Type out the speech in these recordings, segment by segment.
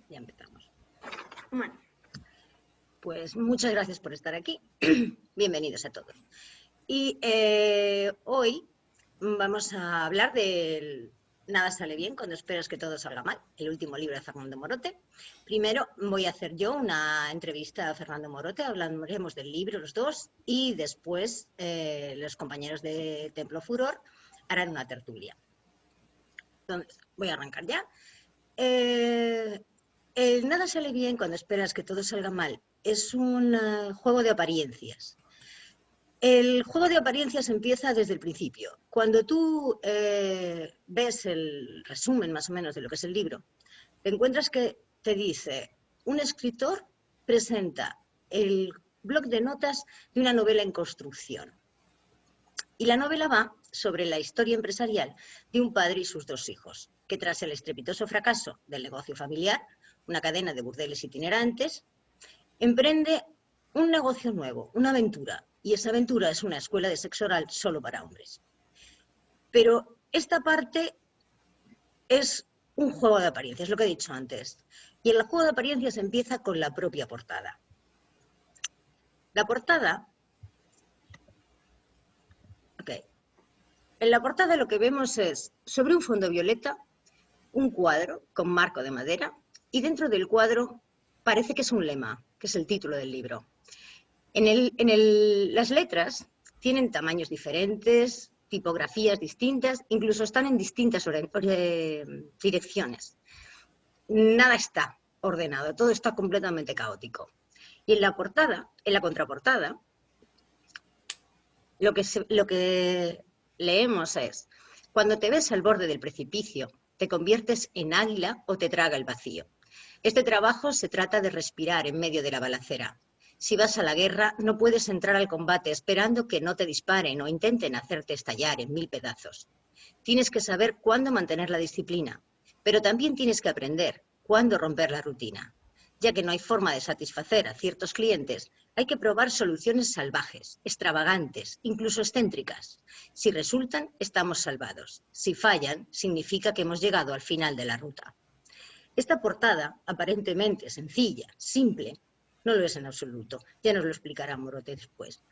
Ya empezamos. Bueno, pues muchas gracias por estar aquí. Bienvenidos a todos. Y hoy vamos a hablar del Nada sale bien cuando esperas que todo salga mal, el último libro de Fernando Morote. Primero voy a hacer yo una entrevista a Fernando Morote, hablaremos del libro los dos, y después los compañeros de Templo Furor harán una tertulia. Entonces, voy a arrancar ya. El Nada sale bien cuando esperas que todo salga mal es un juego de apariencias. El juego de apariencias empieza desde el principio. Cuando tú ves el resumen más o menos de lo que es el libro, te encuentras que te dice, un escritor presenta el bloc de notas de una novela en construcción. Y la novela va sobre la historia empresarial de un padre y sus dos hijos, que tras el estrepitoso fracaso del negocio familiar, una cadena de burdeles itinerantes, emprende un negocio nuevo, una aventura, y esa aventura es una escuela de sexo oral solo para hombres. Pero esta parte es un juego de apariencias, lo que he dicho antes. Y el juego de apariencias empieza con la propia portada. La portada... En la portada lo que vemos es, sobre un fondo violeta, un cuadro con marco de madera, y dentro del cuadro parece que es un lema, que es el título del libro. Las letras tienen tamaños diferentes, tipografías distintas, incluso están en distintas direcciones. Nada está ordenado, todo está completamente caótico. Y en la portada, en la contraportada, lo que leemos es, cuando te ves al borde del precipicio, te conviertes en águila o te traga el vacío. Este trabajo se trata de respirar en medio de la balacera. Si vas a la guerra, no puedes entrar al combate esperando que no te disparen o intenten hacerte estallar en 1000 pedazos. Tienes que saber cuándo mantener la disciplina, pero también tienes que aprender cuándo romper la rutina. Ya que no hay forma de satisfacer a ciertos clientes, hay que probar soluciones salvajes, extravagantes, incluso excéntricas. Si resultan, estamos salvados. Si fallan, significa que hemos llegado al final de la ruta. Esta portada, aparentemente sencilla, simple, no lo es en absoluto. Ya nos lo explicará Morote después.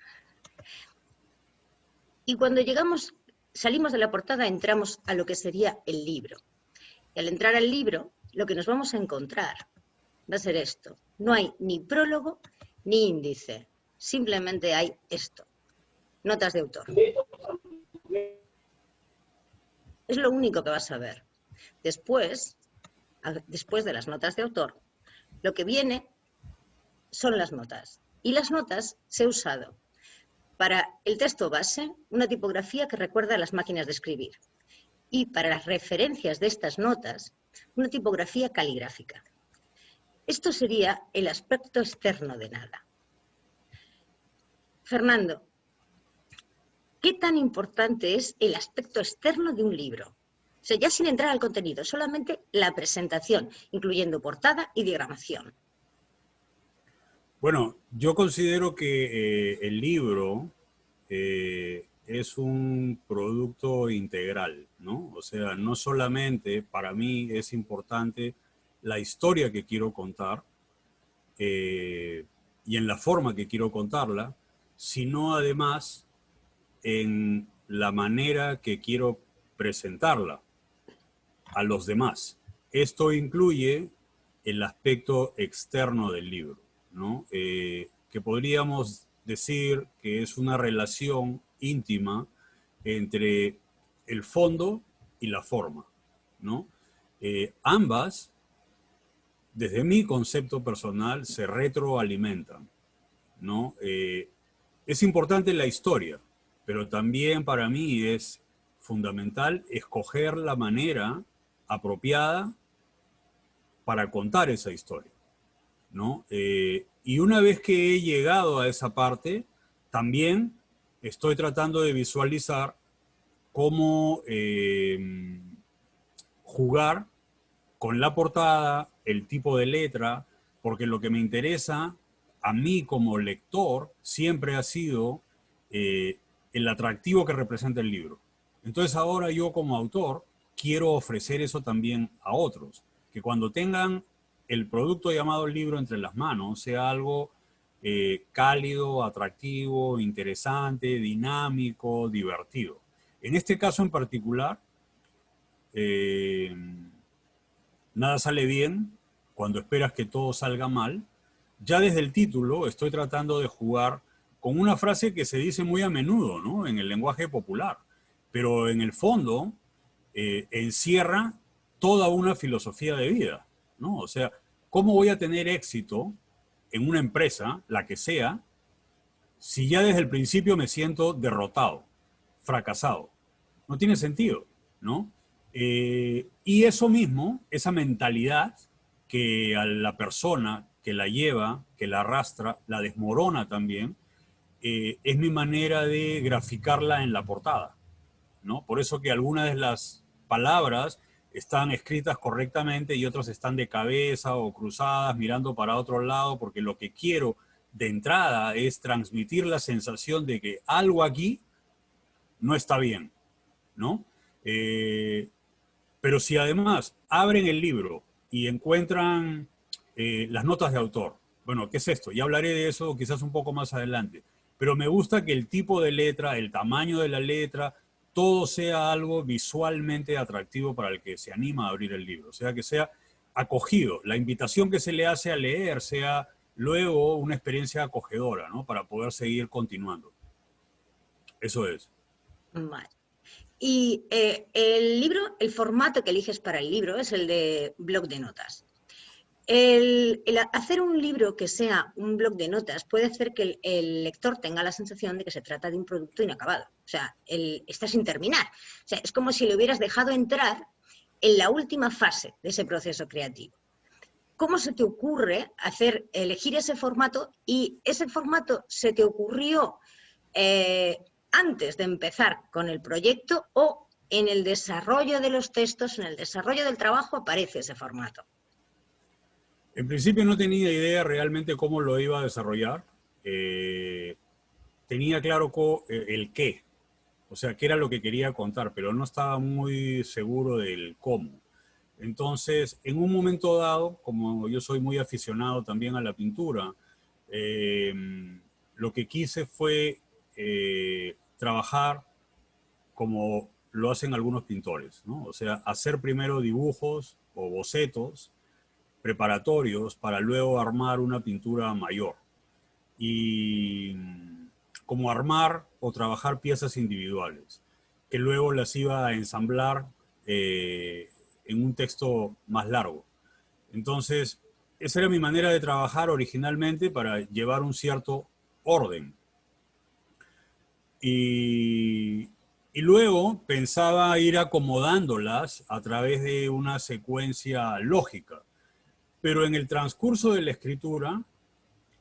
Y cuando salimos de la portada, entramos a lo que sería el libro. Y al entrar al libro, lo que nos vamos a encontrar va a ser esto. No hay ni prólogo ni índice. Simplemente hay esto. Notas de autor. Es lo único que vas a ver. Después de las notas de autor, lo que viene son las notas. Y las notas se ha usado para el texto base una tipografía que recuerda a las máquinas de escribir. Y para las referencias de estas notas, una tipografía caligráfica. Esto sería el aspecto externo de Nada. Fernando, ¿qué tan importante es el aspecto externo de un libro? O sea, ya sin entrar al contenido, solamente la presentación, incluyendo portada y diagramación. Bueno, yo considero que el libro es un producto integral, ¿no? O sea, no solamente para mí es importante la historia que quiero contar y en la forma que quiero contarla, sino además en la manera que quiero presentarla a los demás. Esto incluye el aspecto externo del libro, ¿no? Que podríamos decir que es una relación íntima entre el fondo y la forma, ¿no? Ambas, desde mi concepto personal, se retroalimentan, ¿no? Es importante la historia, pero también para mí es fundamental escoger la manera apropiada para contar esa historia, ¿no? Y una vez que he llegado a esa parte, también estoy tratando de visualizar cómo jugar con la portada, el tipo de letra, porque lo que me interesa a mí como lector siempre ha sido el atractivo que representa el libro. Entonces ahora yo como autor quiero ofrecer eso también a otros, que cuando tengan el producto llamado libro entre las manos sea algo cálido, atractivo, interesante, dinámico, divertido. En este caso en particular, nada sale bien cuando esperas que todo salga mal. Ya desde el título estoy tratando de jugar con una frase que se dice muy a menudo, ¿no?, en el lenguaje popular, pero en el fondo encierra toda una filosofía de vida, ¿no? O sea, ¿cómo voy a tener éxito en una empresa, la que sea, si ya desde el principio me siento derrotado, fracasado? No tiene sentido, ¿no? Y eso mismo, esa mentalidad que a la persona que la lleva, que la arrastra, la desmorona también, es mi manera de graficarla en la portada, ¿no? Por eso que algunas de las palabras están escritas correctamente y otras están de cabeza o cruzadas, mirando para otro lado, porque lo que quiero de entrada es transmitir la sensación de que algo aquí no está bien, ¿no? Pero si además abren el libro y encuentran las notas de autor, bueno, ¿qué es esto? Ya hablaré de eso quizás un poco más adelante, pero me gusta que el tipo de letra, el tamaño de la letra, todo sea algo visualmente atractivo para el que se anima a abrir el libro, o sea, que sea acogido, la invitación que se le hace a leer sea luego una experiencia acogedora, ¿no?, para poder seguir continuando. Eso es. Vale. Y el libro, el formato que eliges para el libro es el de blog de notas. El hacer un libro que sea un blog de notas puede hacer que el lector tenga la sensación de que se trata de un producto inacabado. O sea, está sin terminar. O sea, es como si le hubieras dejado entrar en la última fase de ese proceso creativo. ¿Cómo se te ocurre elegir ese formato? ¿Y ese formato se te ocurrió antes de empezar con el proyecto o en el desarrollo de los textos, en el desarrollo del trabajo aparece ese formato? En principio no tenía idea realmente cómo lo iba a desarrollar. Tenía claro el qué, o sea, qué era lo que quería contar, pero no estaba muy seguro del cómo. Entonces, en un momento dado, como yo soy muy aficionado también a la pintura, lo que quise fue trabajar como lo hacen algunos pintores, ¿no? O sea, hacer primero dibujos o bocetos preparatorios para luego armar una pintura mayor. Y como armar o trabajar piezas individuales, que luego las iba a ensamblar en un texto más largo. Entonces, esa era mi manera de trabajar originalmente para llevar un cierto orden. Y luego pensaba ir acomodándolas a través de una secuencia lógica. Pero en el transcurso de la escritura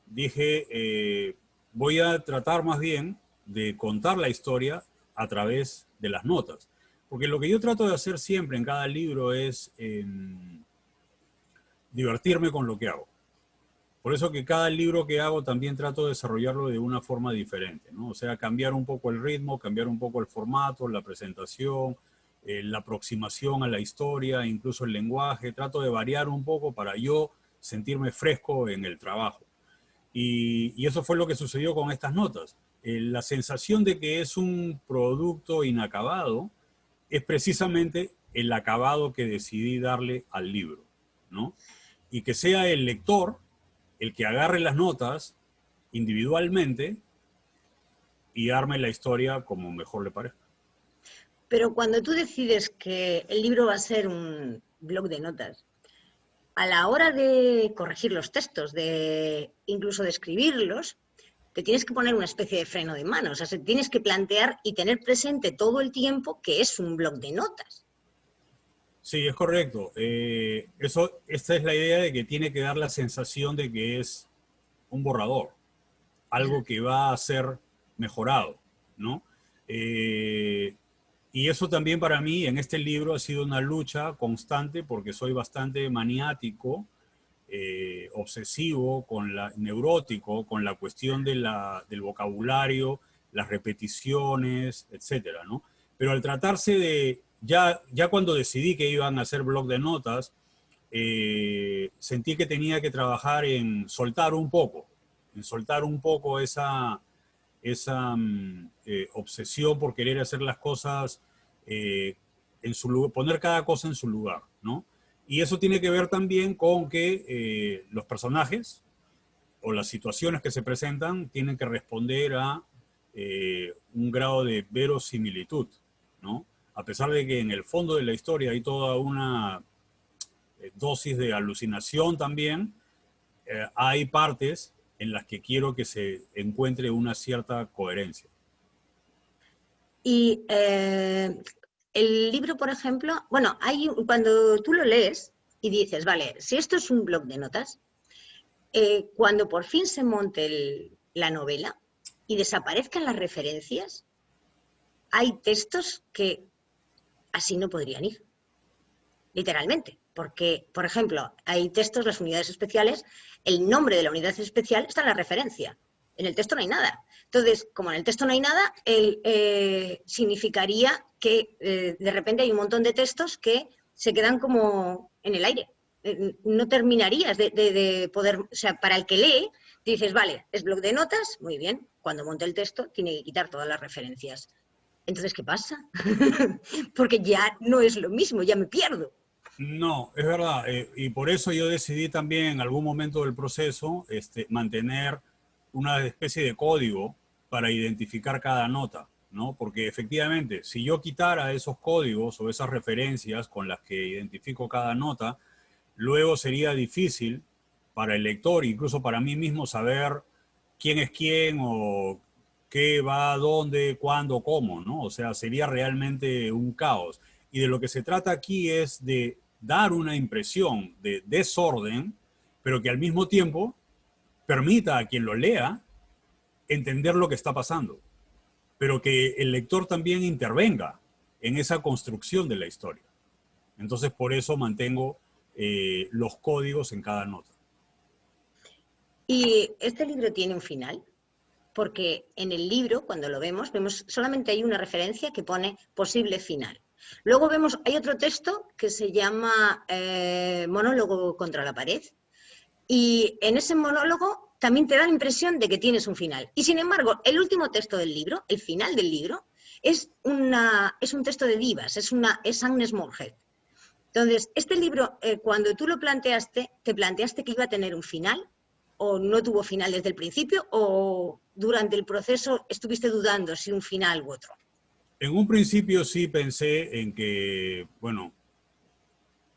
dije, voy a tratar más bien de contar la historia a través de las notas. Porque lo que yo trato de hacer siempre en cada libro es divertirme con lo que hago. Por eso que cada libro que hago también trato de desarrollarlo de una forma diferente, ¿no? O sea, cambiar un poco el ritmo, cambiar un poco el formato, la presentación, la aproximación a la historia, incluso el lenguaje. Trato de variar un poco para yo sentirme fresco en el trabajo. Y eso fue lo que sucedió con estas notas. La sensación de que es un producto inacabado es precisamente el acabado que decidí darle al libro, ¿no? Y que sea el lector el que agarre las notas individualmente y arme la historia como mejor le parezca. Pero cuando tú decides que el libro va a ser un blog de notas, a la hora de corregir los textos, incluso de escribirlos, te tienes que poner una especie de freno de mano. O sea, tienes que plantear y tener presente todo el tiempo que es un blog de notas. Sí, es correcto. Esta es la idea de que tiene que dar la sensación de que es un borrador, algo que va a ser mejorado, ¿no? Y eso también para mí en este libro ha sido una lucha constante porque soy bastante maniático, obsesivo, neurótico con la cuestión del vocabulario, las repeticiones, etcétera, ¿no? Pero al tratarse de, ya cuando decidí que iban a hacer blog de notas, sentí que tenía que trabajar en soltar un poco esa obsesión por querer hacer las cosas en su lugar, poner cada cosa en su lugar, ¿no? Y eso tiene que ver también con que los personajes o las situaciones que se presentan tienen que responder a un grado de verosimilitud, ¿no? A pesar de que en el fondo de la historia hay toda una dosis de alucinación también, hay partes en las que quiero que se encuentre una cierta coherencia. Y el libro, por ejemplo, bueno, cuando tú lo lees y dices, vale, si esto es un bloc de notas, cuando por fin se monte la novela y desaparezcan las referencias, hay textos que así no podrían ir, literalmente. Porque, por ejemplo, hay textos, las unidades especiales, el nombre de la unidad especial está en la referencia. En el texto no hay nada. Entonces, como en el texto no hay nada, significaría que de repente hay un montón de textos que se quedan como en el aire. No terminarías de poder, o sea, para el que lee, dices, vale, es bloc de notas, muy bien, cuando monte el texto tiene que quitar todas las referencias. Entonces, ¿qué pasa? Porque ya no es lo mismo, ya me pierdo. No, es verdad. Y por eso yo decidí también en algún momento del proceso mantener una especie de código para identificar cada nota, ¿no? Porque efectivamente, si yo quitara esos códigos o esas referencias con las que identifico cada nota, luego sería difícil para el lector, incluso para mí mismo, saber quién es quién o qué va, dónde, cuándo, cómo, ¿no? O sea, sería realmente un caos. Y de lo que se trata aquí es de dar una impresión de desorden, pero que al mismo tiempo permita a quien lo lea entender lo que está pasando, pero que el lector también intervenga en esa construcción de la historia. Entonces, por eso mantengo los códigos en cada nota. Y este libro tiene un final, porque en el libro, cuando lo vemos solamente hay una referencia que pone posible final. Luego vemos, hay otro texto que se llama Monólogo contra la pared, y en ese monólogo también te da la impresión de que tienes un final. Y sin embargo, el último texto del libro, el final del libro, es un texto de Divas, es Agnes Moorehead. Entonces, este libro, cuando tú lo planteaste, ¿te planteaste que iba a tener un final? ¿O no tuvo final desde el principio? ¿O durante el proceso estuviste dudando si un final u otro? En un principio sí pensé en que, bueno,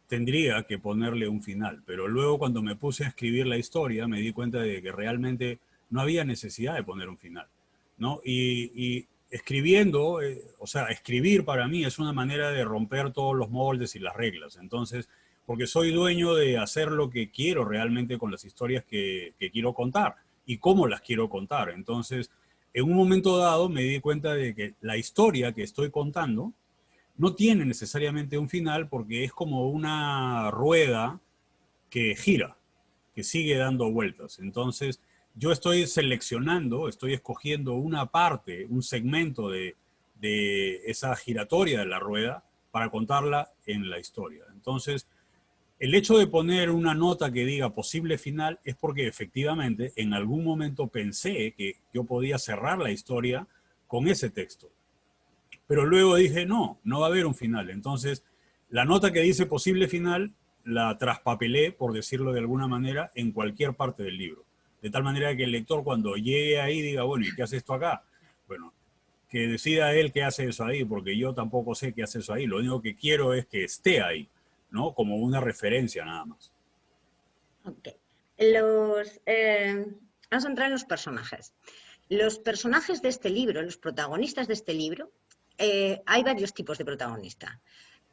tendría que ponerle un final, pero luego cuando me puse a escribir la historia me di cuenta de que realmente no había necesidad de poner un final, ¿no? Y escribiendo, o sea, escribir para mí es una manera de romper todos los moldes y las reglas, entonces, porque soy dueño de hacer lo que quiero realmente con las historias que quiero contar y cómo las quiero contar, entonces, en un momento dado me di cuenta de que la historia que estoy contando no tiene necesariamente un final porque es como una rueda que gira, que sigue dando vueltas. Entonces, yo estoy seleccionando, estoy escogiendo una parte, un segmento de esa giratoria de la rueda para contarla en la historia. Entonces, el hecho de poner una nota que diga posible final es porque efectivamente en algún momento pensé que yo podía cerrar la historia con ese texto. Pero luego dije, no, no va a haber un final. Entonces, la nota que dice posible final la traspapelé, por decirlo de alguna manera, en cualquier parte del libro. De tal manera que el lector cuando llegue ahí diga, bueno, ¿y qué hace esto acá? Bueno, que decida él qué hace eso ahí, porque yo tampoco sé qué hace eso ahí. Lo único que quiero es que esté ahí, ¿no? Como una referencia nada más. Ok. Vamos a entrar en los personajes. Los personajes de este libro, los protagonistas de este libro, hay varios tipos de protagonista.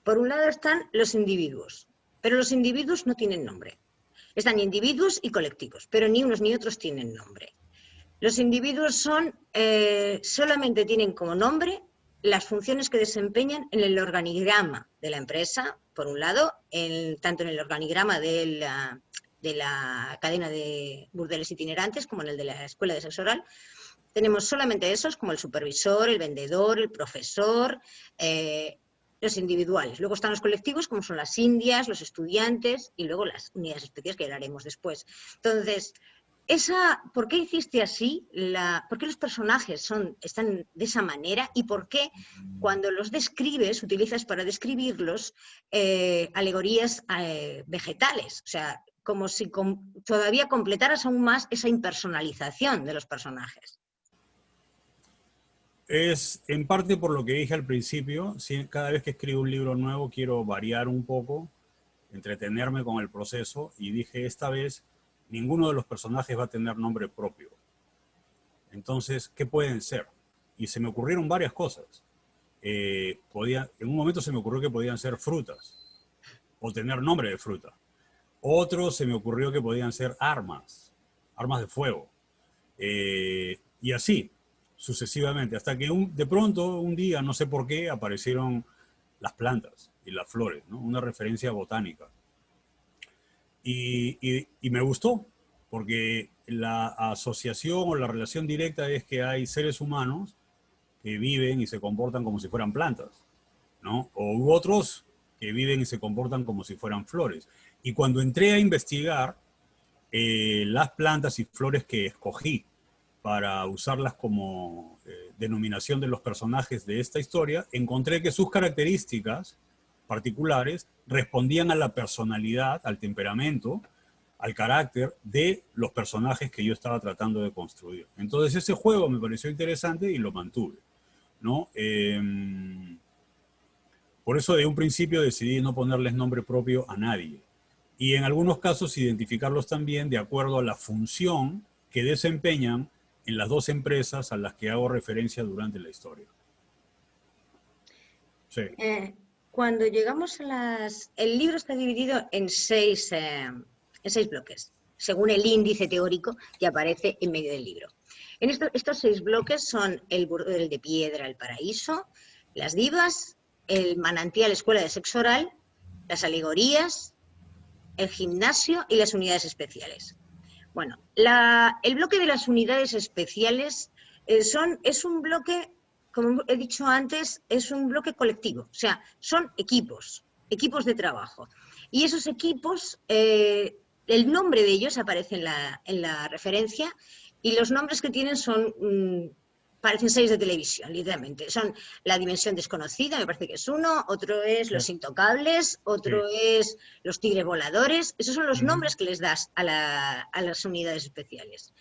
Por un lado están los individuos, pero los individuos no tienen nombre. Están individuos y colectivos, pero ni unos ni otros tienen nombre. Los individuos solamente tienen como nombre las funciones que desempeñan en el organigrama de la empresa, por un lado, tanto en el organigrama de la cadena de burdeles itinerantes como en el de la escuela de sexo oral. Tenemos solamente esos, como el supervisor, el vendedor, el profesor, los individuales. Luego están los colectivos, como son las indias, los estudiantes y luego las unidades especiales que hablaremos después. Entonces, ¿por qué hiciste así? ¿Por qué los personajes están de esa manera? ¿Y por qué cuando los describes, utilizas para describirlos alegorías vegetales? O sea, como si todavía completaras aún más esa impersonalización de los personajes. Es en parte por lo que dije al principio. Cada vez que escribo un libro nuevo quiero variar un poco, entretenerme con el proceso, y dije, esta vez ninguno de los personajes va a tener nombre propio. Entonces, ¿qué pueden ser? Y se me ocurrieron varias cosas. En un momento se me ocurrió que podían ser frutas o tener nombre de fruta. Otro se me ocurrió que podían ser armas de fuego. Y así, sucesivamente, hasta que de pronto, un día, no sé por qué, aparecieron las plantas y las flores, ¿no? Una referencia botánica. Y me gustó, porque la asociación o la relación directa es que hay seres humanos que viven y se comportan como si fueran plantas, ¿no? O otros que viven y se comportan como si fueran flores. Y cuando entré a investigar las plantas y flores que escogí para usarlas como denominación de los personajes de esta historia, encontré que sus características particulares respondían a la personalidad, al temperamento, al carácter de los personajes que yo estaba tratando de construir. Entonces ese juego me pareció interesante y lo mantuve, ¿no? Por eso de un principio decidí no ponerles nombre propio a nadie. Y en algunos casos identificarlos también de acuerdo a la función que desempeñan en las dos empresas a las que hago referencia durante la historia. Sí. Cuando llegamos el libro está dividido en seis bloques, según el índice teórico que aparece en medio del libro. Estos 6 bloques son el burdel de piedra, el paraíso, las divas, el manantial, escuela de sexo oral, las alegorías, el gimnasio y las unidades especiales. Bueno, el bloque de las unidades especiales es un bloque, como he dicho antes, es un bloque colectivo, o sea, son equipos de trabajo. Y esos equipos, el nombre de ellos aparece en la referencia, y los nombres que tienen parecen series de televisión, literalmente. Son La Dimensión Desconocida, me parece que es uno, otro es Los Intocables, otro es Los Tigres Voladores. Esos son los nombres que les das a las unidades especiales.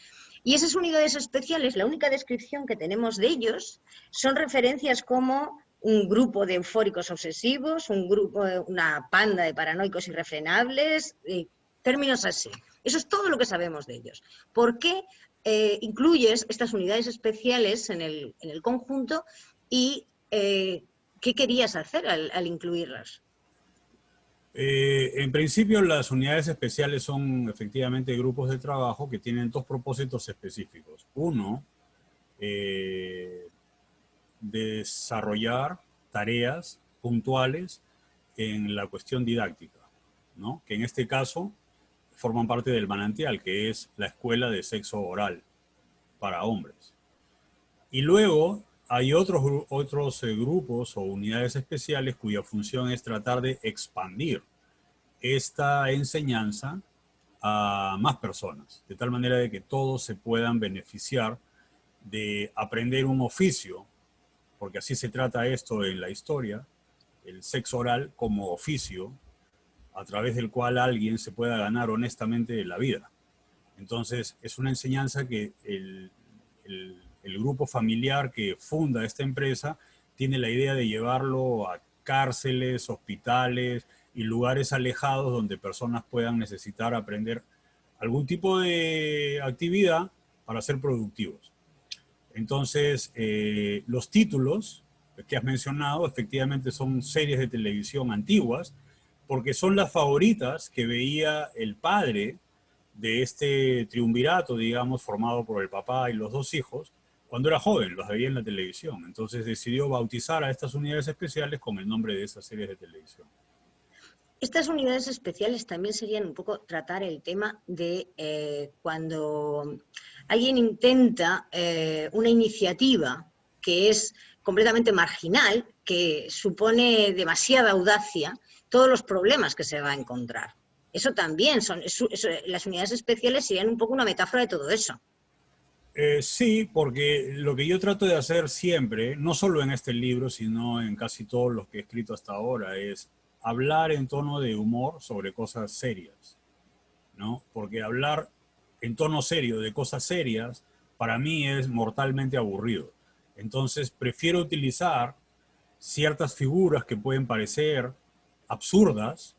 Y esas unidades especiales, la única descripción que tenemos de ellos son referencias como un grupo de eufóricos obsesivos, una panda de paranoicos irrefrenables, términos así. Eso es todo lo que sabemos de ellos. ¿Por qué incluyes estas unidades especiales en el conjunto y qué querías hacer al incluirlas? En principio, las unidades especiales son efectivamente grupos de trabajo que tienen 2 propósitos específicos. Uno, desarrollar tareas puntuales en la cuestión didáctica, ¿no? Que en este caso forman parte del manantial, que es la escuela de sexo oral para hombres. Y luego hay otros grupos o unidades especiales cuya función es tratar de expandir esta enseñanza a más personas, de tal manera de que todos se puedan beneficiar de aprender un oficio, porque así se trata esto en la historia, el sexo oral como oficio, a través del cual alguien se pueda ganar honestamente la vida. Entonces, es una enseñanza que el grupo familiar que funda esta empresa tiene la idea de llevarlo a cárceles, hospitales y lugares alejados donde personas puedan necesitar aprender algún tipo de actividad para ser productivos. Entonces, los títulos que has mencionado efectivamente son series de televisión antiguas, porque son las favoritas que veía el padre de este triunvirato, digamos, formado por el papá y los 2 hijos, cuando era joven, los veía en la televisión. Entonces decidió bautizar a estas unidades especiales con el nombre de esas series de televisión. Estas unidades especiales también serían un poco tratar el tema de cuando alguien intenta una iniciativa que es completamente marginal, que supone demasiada audacia todos los problemas que se va a encontrar. Eso también las unidades especiales serían un poco una metáfora de todo eso. Sí, porque lo que yo trato de hacer siempre, no solo en este libro, sino en casi todos los que he escrito hasta ahora, es hablar en tono de humor sobre cosas serias, ¿no? Porque hablar en tono serio de cosas serias, para mí es mortalmente aburrido. Entonces, prefiero utilizar ciertas figuras que pueden parecer absurdas,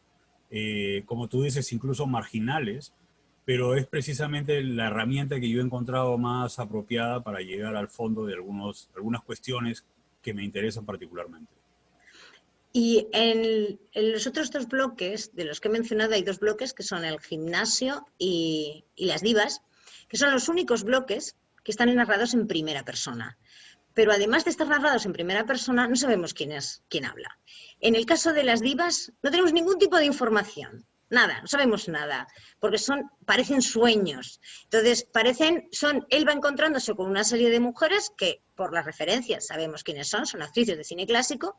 como tú dices, incluso marginales, pero es precisamente la herramienta que yo he encontrado más apropiada para llegar al fondo de algunas cuestiones que me interesan particularmente. Y en los otros dos bloques, de los que he mencionado, hay dos bloques que son el gimnasio y las divas, que son los únicos bloques que están narrados en primera persona. Pero además de estar narrados en primera persona, no sabemos quién habla. En el caso de las divas, no tenemos ningún tipo de información. Nada, no sabemos nada, porque parecen sueños. Entonces, él va encontrándose con una serie de mujeres que, por las referencias, sabemos quiénes son actrices de cine clásico,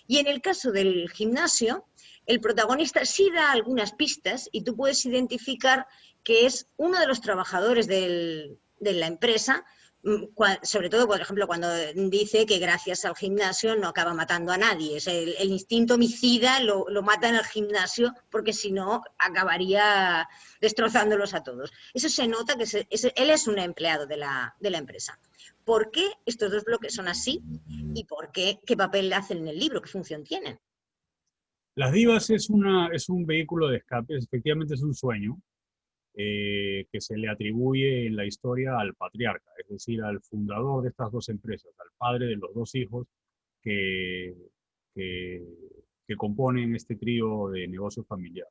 y en el caso del gimnasio, el protagonista sí da algunas pistas y tú puedes identificar que es uno de los trabajadores de la empresa, sobre todo, por ejemplo, cuando dice que gracias al gimnasio no acaba matando a nadie. Es el instinto homicida lo mata en el gimnasio porque si no acabaría destrozándolos a todos. Eso se nota que él es un empleado de la empresa. ¿Por qué estos dos bloques son así? ¿Y por qué papel hacen en el libro? ¿Qué función tienen? Las divas es un vehículo de escape, efectivamente es un sueño, que se le atribuye en la historia al patriarca, es decir, al fundador de estas dos empresas, al padre de los dos hijos que, que, que componen este trío de negocio familiar.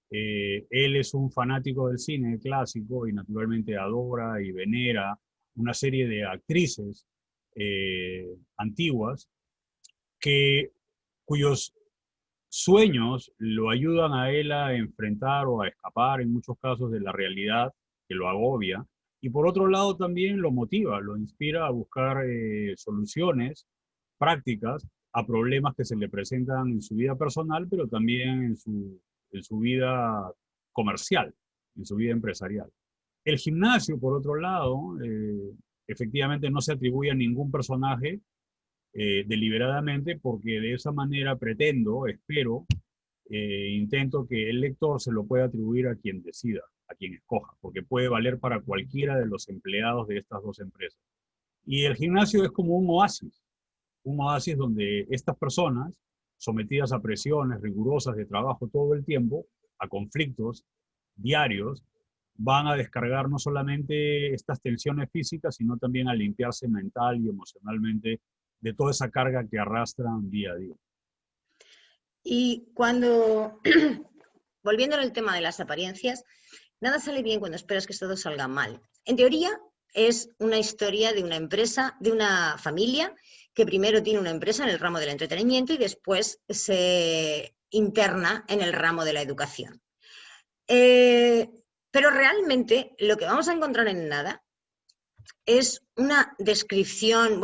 Él es un fanático del cine clásico y naturalmente adora y venera una serie de actrices antiguas que, cuyos sueños lo ayudan a él a enfrentar o a escapar en muchos casos de la realidad que lo agobia. Y por otro lado también lo motiva, lo inspira a buscar soluciones prácticas a problemas que se le presentan en su vida personal, pero también en su vida comercial, en su vida empresarial. El gimnasio, por otro lado, efectivamente no se atribuye a ningún personaje deliberadamente, porque de esa manera pretendo, espero, intento que el lector se lo pueda atribuir a quien decida, a quien escoja, porque puede valer para cualquiera de los empleados de estas dos empresas. Y el gimnasio es como un oasis donde estas personas, sometidas a presiones rigurosas de trabajo todo el tiempo, a conflictos diarios, van a descargar no solamente estas tensiones físicas, sino también a limpiarse mental y emocionalmente de toda esa carga que arrastran día a día. Y volviendo al tema de las apariencias, nada sale bien cuando esperas que todo salga mal. En teoría, es una historia de una empresa, de una familia, que primero tiene una empresa en el ramo del entretenimiento y después se interna en el ramo de la educación. Pero realmente lo que vamos a encontrar en nada es una descripción,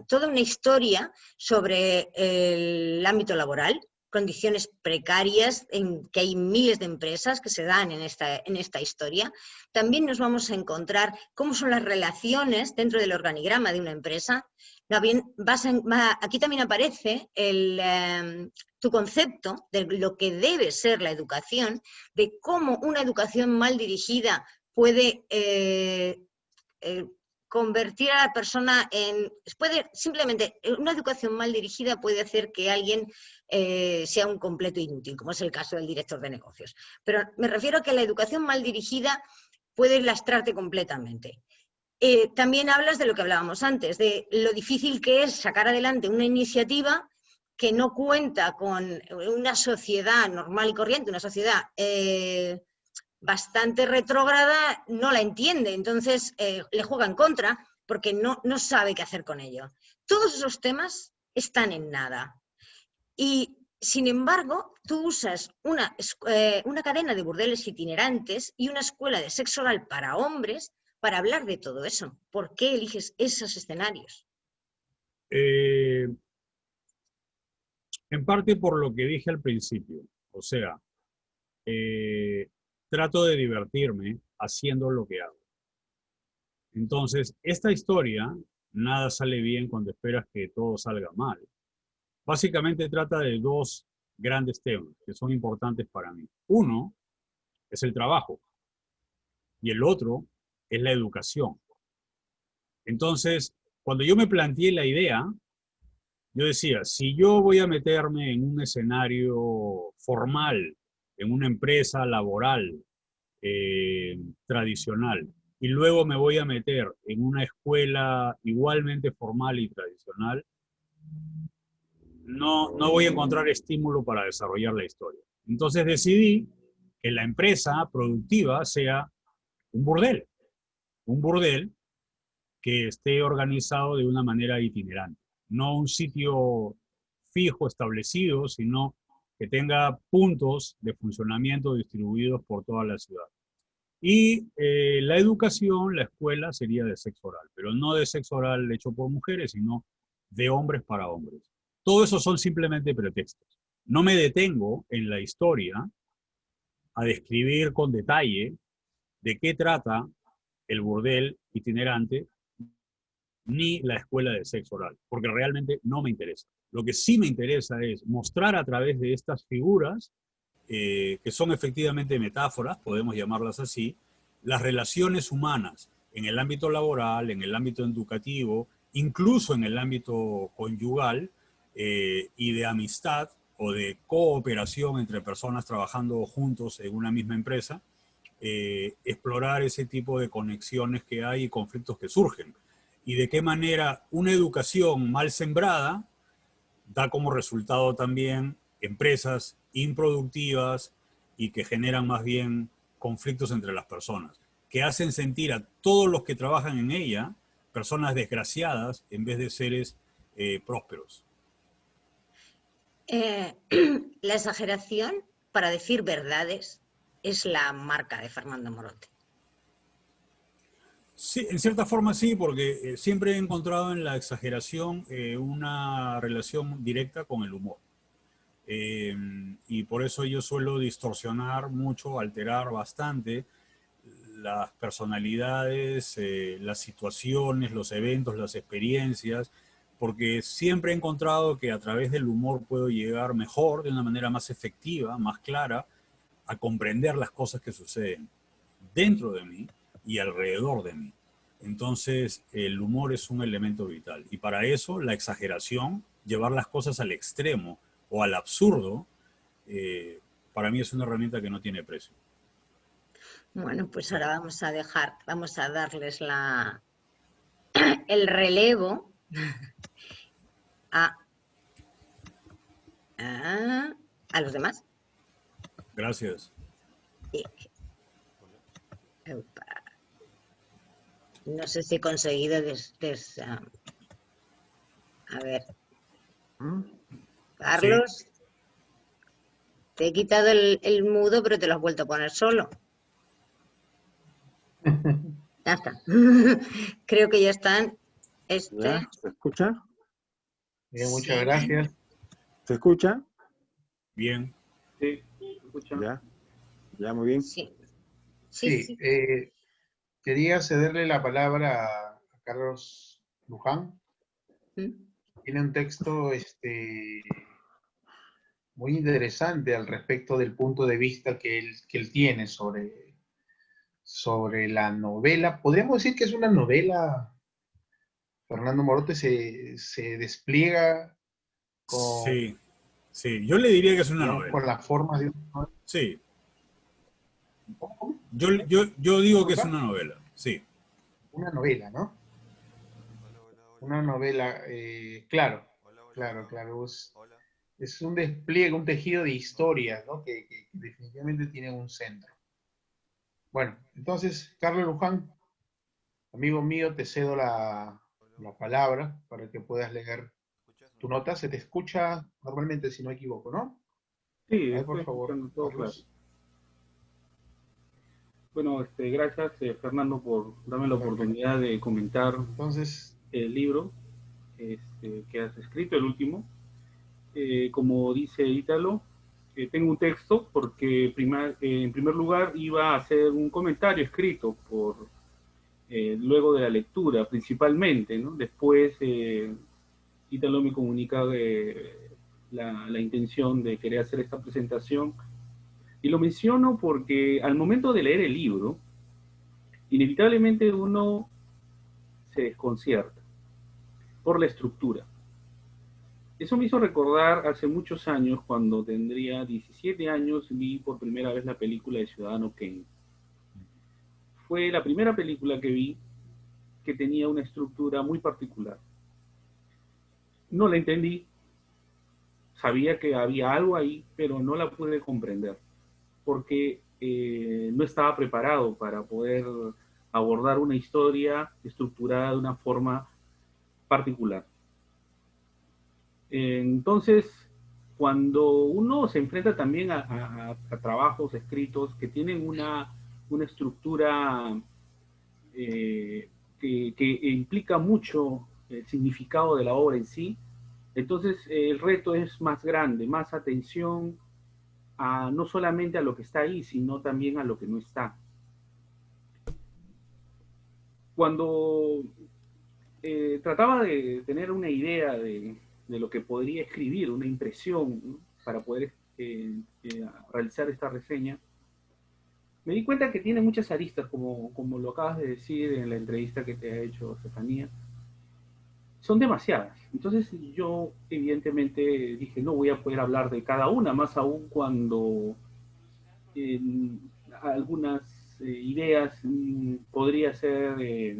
toda una historia sobre el ámbito laboral, condiciones precarias, en que hay miles de empresas que se dan en esta historia. También nos vamos a encontrar cómo son las relaciones dentro del organigrama de una empresa. Aquí también aparece tu concepto de lo que debe ser la educación, de cómo una educación mal dirigida puede convertir a la persona simplemente, una educación mal dirigida puede hacer que alguien sea un completo inútil, como es el caso del director de negocios. Pero me refiero a que la educación mal dirigida puede lastrarte completamente. También hablas de lo que hablábamos antes, de lo difícil que es sacar adelante una iniciativa que no cuenta con una sociedad normal y corriente, una sociedad bastante retrógrada, no la entiende, entonces le juega en contra porque no sabe qué hacer con ello. Todos esos temas están en nada. Y, sin embargo, tú usas una cadena de burdeles itinerantes y una escuela de sexo oral para hombres para hablar de todo eso. ¿Por qué eliges esos escenarios? En parte por lo que dije al principio. O sea, trato de divertirme haciendo lo que hago. Entonces, esta historia, nada sale bien cuando esperas que todo salga mal. Básicamente trata de dos grandes temas que son importantes para mí. Uno es el trabajo y el otro es la educación. Entonces, cuando yo me planteé la idea, yo decía, si yo voy a meterme en un escenario formal, en una empresa laboral tradicional, y luego me voy a meter en una escuela igualmente formal y tradicional, no voy a encontrar estímulo para desarrollar la historia. Entonces decidí que la empresa productiva sea un burdel que esté organizado de una manera itinerante, no un sitio fijo establecido, sino que tenga puntos de funcionamiento distribuidos por toda la ciudad. Y la educación, la escuela, sería de sexo oral, pero no de sexo oral hecho por mujeres, sino de hombres para hombres. Todo eso son simplemente pretextos. No me detengo en la historia a describir con detalle de qué trata el burdel itinerante ni la escuela de sexo oral, porque realmente no me interesa. Lo que sí me interesa es mostrar a través de estas figuras, que son efectivamente metáforas, podemos llamarlas así, las relaciones humanas en el ámbito laboral, en el ámbito educativo, incluso en el ámbito conyugal y de amistad o de cooperación entre personas trabajando juntos en una misma empresa, explorar ese tipo de conexiones que hay y conflictos que surgen. Y de qué manera una educación mal sembrada da como resultado también empresas improductivas y que generan más bien conflictos entre las personas, que hacen sentir a todos los que trabajan en ella personas desgraciadas en vez de seres prósperos. La exageración para decir verdades es la marca de Fernando Morote. Sí, en cierta forma sí, porque siempre he encontrado en la exageración una relación directa con el humor. Y por eso yo suelo distorsionar mucho, alterar bastante las personalidades, las situaciones, los eventos, las experiencias, porque siempre he encontrado que a través del humor puedo llegar mejor, de una manera más efectiva, más clara, a comprender las cosas que suceden dentro de mí y alrededor de mí. Entonces, el humor es un elemento vital. Y para eso, la exageración, llevar las cosas al extremo o al absurdo, para mí es una herramienta que no tiene precio. Bueno, pues ahora vamos a darles el relevo a, a los demás. Gracias. No sé si he conseguido a ver. Carlos, sí. Te he quitado el mudo, pero te lo has vuelto a poner solo. Ya está. Creo que ya están. ¿Ya? ¿Se escucha? Bien, muchas gracias. ¿Se escucha? Bien. Sí, se escucha. ¿Ya? ¿Ya? Muy bien. Sí. Sí. Quería cederle la palabra a Carlos Luján. Tiene un texto muy interesante al respecto del punto de vista que él tiene sobre la novela. ¿Podríamos decir que es una novela? Fernando Morote se despliega con... Sí, sí, yo le diría que es una novela. Con la forma de... Sí. Yo digo que es una novela, sí. Una novela, ¿no? Una novela, claro. Es un despliegue, un tejido de historias, ¿no? Que definitivamente tiene un centro. Bueno, entonces, Carlos Luján, amigo mío, te cedo la palabra para que puedas leer tu nota. Se te escucha normalmente, si no me equivoco, ¿no? Sí, a ver, por favor, todo claro. Bueno, gracias Fernando por darme la oportunidad de comentar entonces el libro que has escrito, el último. como dice Ítalo, tengo un texto porque en primer lugar iba a hacer un comentario escrito luego de la lectura, principalmente, ¿no? Después Ítalo me comunica la intención de querer hacer esta presentación, y lo menciono porque al momento de leer el libro, inevitablemente uno se desconcierta por la estructura. Eso me hizo recordar hace muchos años, cuando tendría 17 años, vi por primera vez la película de Ciudadano Kane. Fue la primera película que vi que tenía una estructura muy particular. No la entendí, sabía que había algo ahí, pero no la pude comprender, porque no estaba preparado para poder abordar una historia estructurada de una forma particular. Entonces, cuando uno se enfrenta también a trabajos escritos que tienen una estructura que implica mucho el significado de la obra en sí, entonces el reto es más grande, más atención no solamente a lo que está ahí, sino también a lo que no está. Cuando trataba de tener una idea de lo que podría escribir, una impresión, ¿no?, para poder realizar esta reseña, me di cuenta que tiene muchas aristas, como lo acabas de decir en la entrevista que te ha hecho Estefanía. Son demasiadas. Entonces yo evidentemente dije, no voy a poder hablar de cada una, más aún cuando algunas ideas podría ser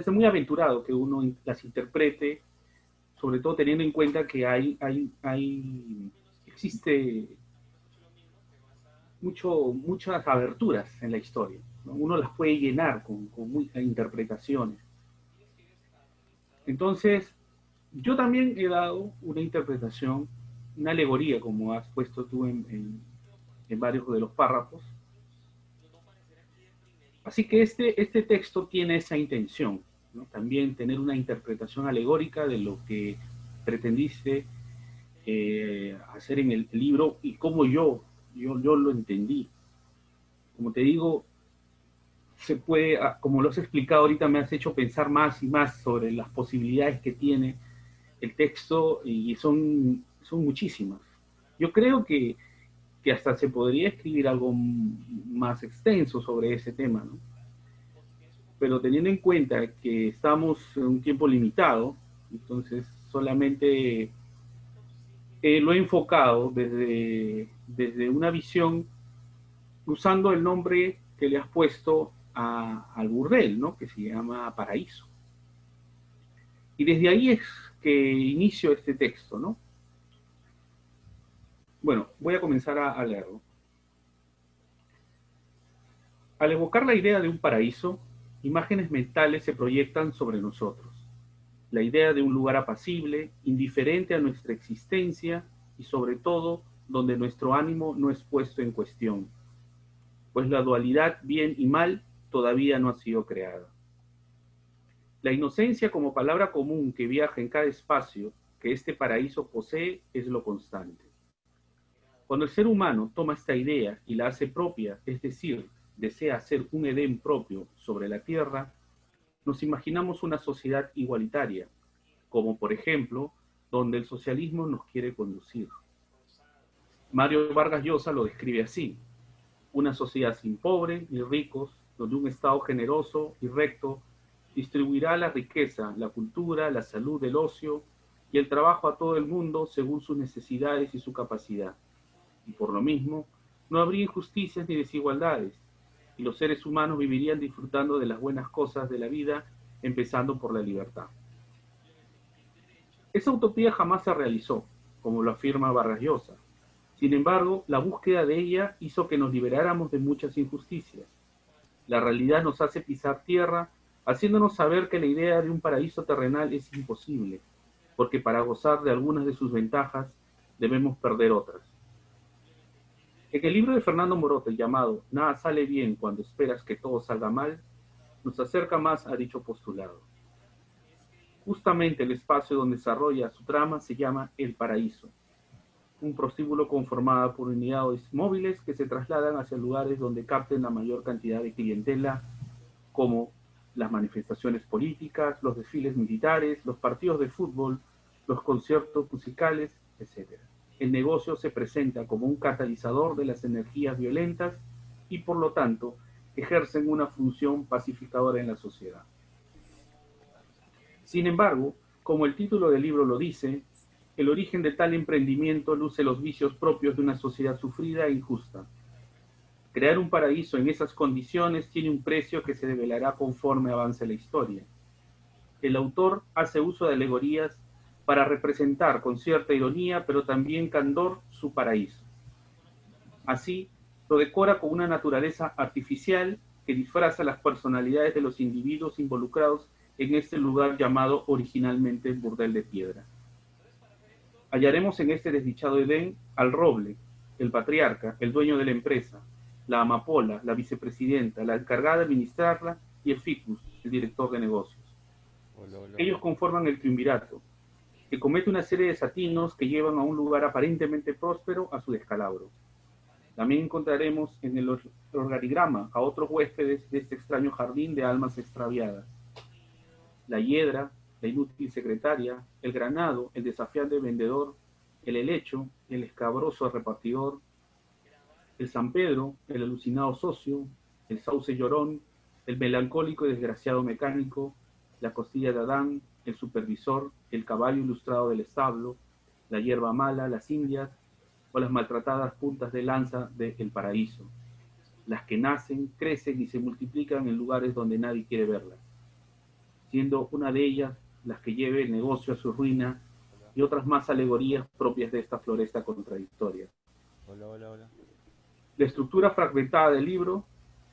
muy aventurado que uno las interprete, sobre todo teniendo en cuenta que existe muchas aberturas en la historia, ¿no? Uno las puede llenar con muchas interpretaciones. Entonces, yo también he dado una interpretación, una alegoría, como has puesto tú en varios de los párrafos. Así que este texto tiene esa intención, ¿no? También tener una interpretación alegórica de lo que pretendiste hacer en el libro y cómo yo lo entendí. Como te digo, se puede, como lo has explicado ahorita, me has hecho pensar más y más sobre las posibilidades que tiene el texto, y son muchísimas. Yo creo que hasta se podría escribir algo más extenso sobre ese tema, ¿no? Pero teniendo en cuenta que estamos en un tiempo limitado, entonces solamente lo he enfocado desde una visión, usando el nombre que le has puesto al burdel, ¿no?, que se llama Paraíso. Y desde ahí es que inicio este texto, ¿no? Bueno, voy a comenzar a leerlo. Al evocar la idea de un paraíso, imágenes mentales se proyectan sobre nosotros. La idea de un lugar apacible, indiferente a nuestra existencia y sobre todo donde nuestro ánimo no es puesto en cuestión, pues la dualidad bien y mal todavía no ha sido creada. La inocencia como palabra común que viaja en cada espacio que este paraíso posee es lo constante. Cuando el ser humano toma esta idea y la hace propia, es decir, desea hacer un Edén propio sobre la tierra, nos imaginamos una sociedad igualitaria, como por ejemplo, donde el socialismo nos quiere conducir. Mario Vargas Llosa lo describe así: una sociedad sin pobres ni ricos, donde un Estado generoso y recto distribuirá la riqueza, la cultura, la salud, el ocio y el trabajo a todo el mundo según sus necesidades y su capacidad. Y por lo mismo, no habría injusticias ni desigualdades, y los seres humanos vivirían disfrutando de las buenas cosas de la vida, empezando por la libertad. Esa utopía jamás se realizó, como lo afirma Vargas Llosa. Sin embargo, la búsqueda de ella hizo que nos liberáramos de muchas injusticias. La realidad nos hace pisar tierra, haciéndonos saber que la idea de un paraíso terrenal es imposible, porque para gozar de algunas de sus ventajas debemos perder otras. En el libro de Fernando Morote llamado Nada sale bien cuando esperas que todo salga mal, nos acerca más a dicho postulado. Justamente el espacio donde desarrolla su trama se llama El Paraíso, un prostíbulo conformado por unidades móviles que se trasladan hacia lugares donde capten la mayor cantidad de clientela, como las manifestaciones políticas, los desfiles militares, los partidos de fútbol, los conciertos musicales, etc. El negocio se presenta como un catalizador de las energías violentas y, por lo tanto, ejercen una función pacificadora en la sociedad. Sin embargo, como el título del libro lo dice, el origen de tal emprendimiento luce los vicios propios de una sociedad sufrida e injusta. Crear un paraíso en esas condiciones tiene un precio que se develará conforme avance la historia. El autor hace uso de alegorías para representar con cierta ironía, pero también candor, su paraíso. Así, lo decora con una naturaleza artificial que disfraza las personalidades de los individuos involucrados en este lugar llamado originalmente Burdel de Piedra. Hallaremos en este desdichado Edén al roble, el patriarca, el dueño de la empresa, la amapola, la vicepresidenta, la encargada de administrarla, y el ficus, el director de negocios. Ellos conforman el triunvirato, que comete una serie de desatinos que llevan a un lugar aparentemente próspero a su descalabro. También encontraremos en el organigrama a otros huéspedes de este extraño jardín de almas extraviadas. La hiedra, la inútil secretaria, el granado, el desafiante vendedor, el helecho, el escabroso repartidor, el San Pedro, el alucinado socio, el sauce llorón, el melancólico y desgraciado mecánico, la costilla de Adán, el supervisor, el caballo ilustrado del establo, la hierba mala, las indias o las maltratadas puntas de lanza del paraíso, las que nacen, crecen y se multiplican en lugares donde nadie quiere verlas, siendo una de ellas las que lleve el negocio a su ruina y otras más alegorías propias de esta floresta contradictoria. La estructura fragmentada del libro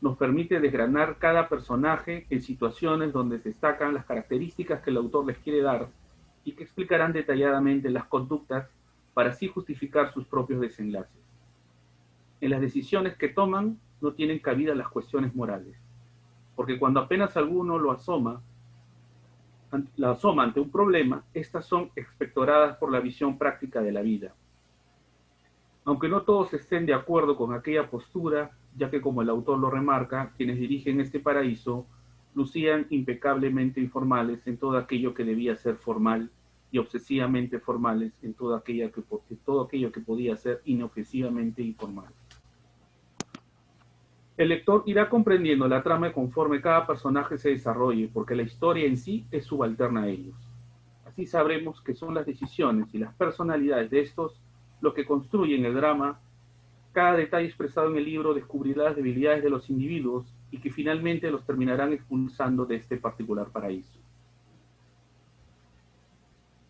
nos permite desgranar cada personaje en situaciones donde destacan las características que el autor les quiere dar y que explicarán detalladamente las conductas para así justificar sus propios desenlaces. En las decisiones que toman no tienen cabida las cuestiones morales, porque cuando apenas alguno la asoma ante un problema, estas son expectoradas por la visión práctica de la vida. Aunque no todos estén de acuerdo con aquella postura, ya que como el autor lo remarca, quienes dirigen este paraíso lucían impecablemente informales en todo aquello que debía ser formal y obsesivamente formales en todo aquello que podía ser inofensivamente informal. El lector irá comprendiendo la trama conforme cada personaje se desarrolle, porque la historia en sí es subalterna a ellos. Así sabremos que son las decisiones y las personalidades de estos lo que construyen el drama. Cada detalle expresado en el libro descubrirá las debilidades de los individuos y que finalmente los terminarán expulsando de este particular paraíso.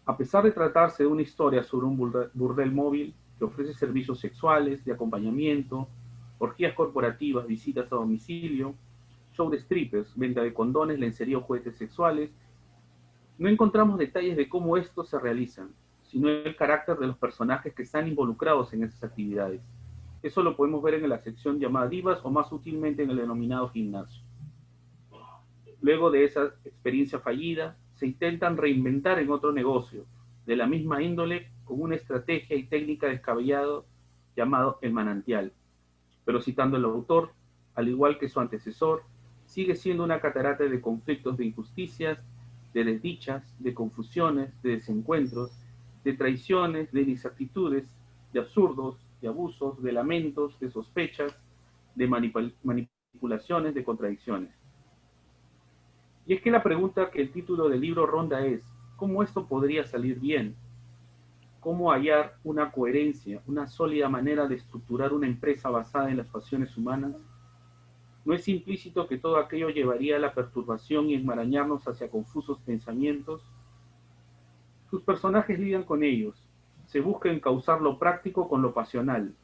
A pesar de tratarse de una historia sobre un burdel móvil que ofrece servicios sexuales, de acompañamiento, orgías corporativas, visitas a domicilio, show de strippers, venta de condones, lencería o juguetes sexuales, no encontramos detalles de cómo estos se realizan, sino el carácter de los personajes que están involucrados en esas actividades. Eso lo podemos ver en la sección llamada Divas o más sutilmente en el denominado gimnasio. Luego de esa experiencia fallida, se intentan reinventar en otro negocio, de la misma índole, con una estrategia y técnica descabellada llamado el manantial. Pero citando al autor, al igual que su antecesor, sigue siendo una catarata de conflictos, de injusticias, de desdichas, de confusiones, de desencuentros, de traiciones, de inexactitudes, de absurdos, de abusos, de lamentos, de sospechas, de manipulaciones, de contradicciones. Y es que la pregunta que el título del libro ronda es, ¿cómo esto podría salir bien? ¿Cómo hallar una coherencia, una sólida manera de estructurar una empresa basada en las pasiones humanas? ¿No es implícito que todo aquello llevaría a la perturbación y enmarañarnos hacia confusos pensamientos? Sus personajes lidian con ellos. Se busca encauzar lo práctico con lo pasional.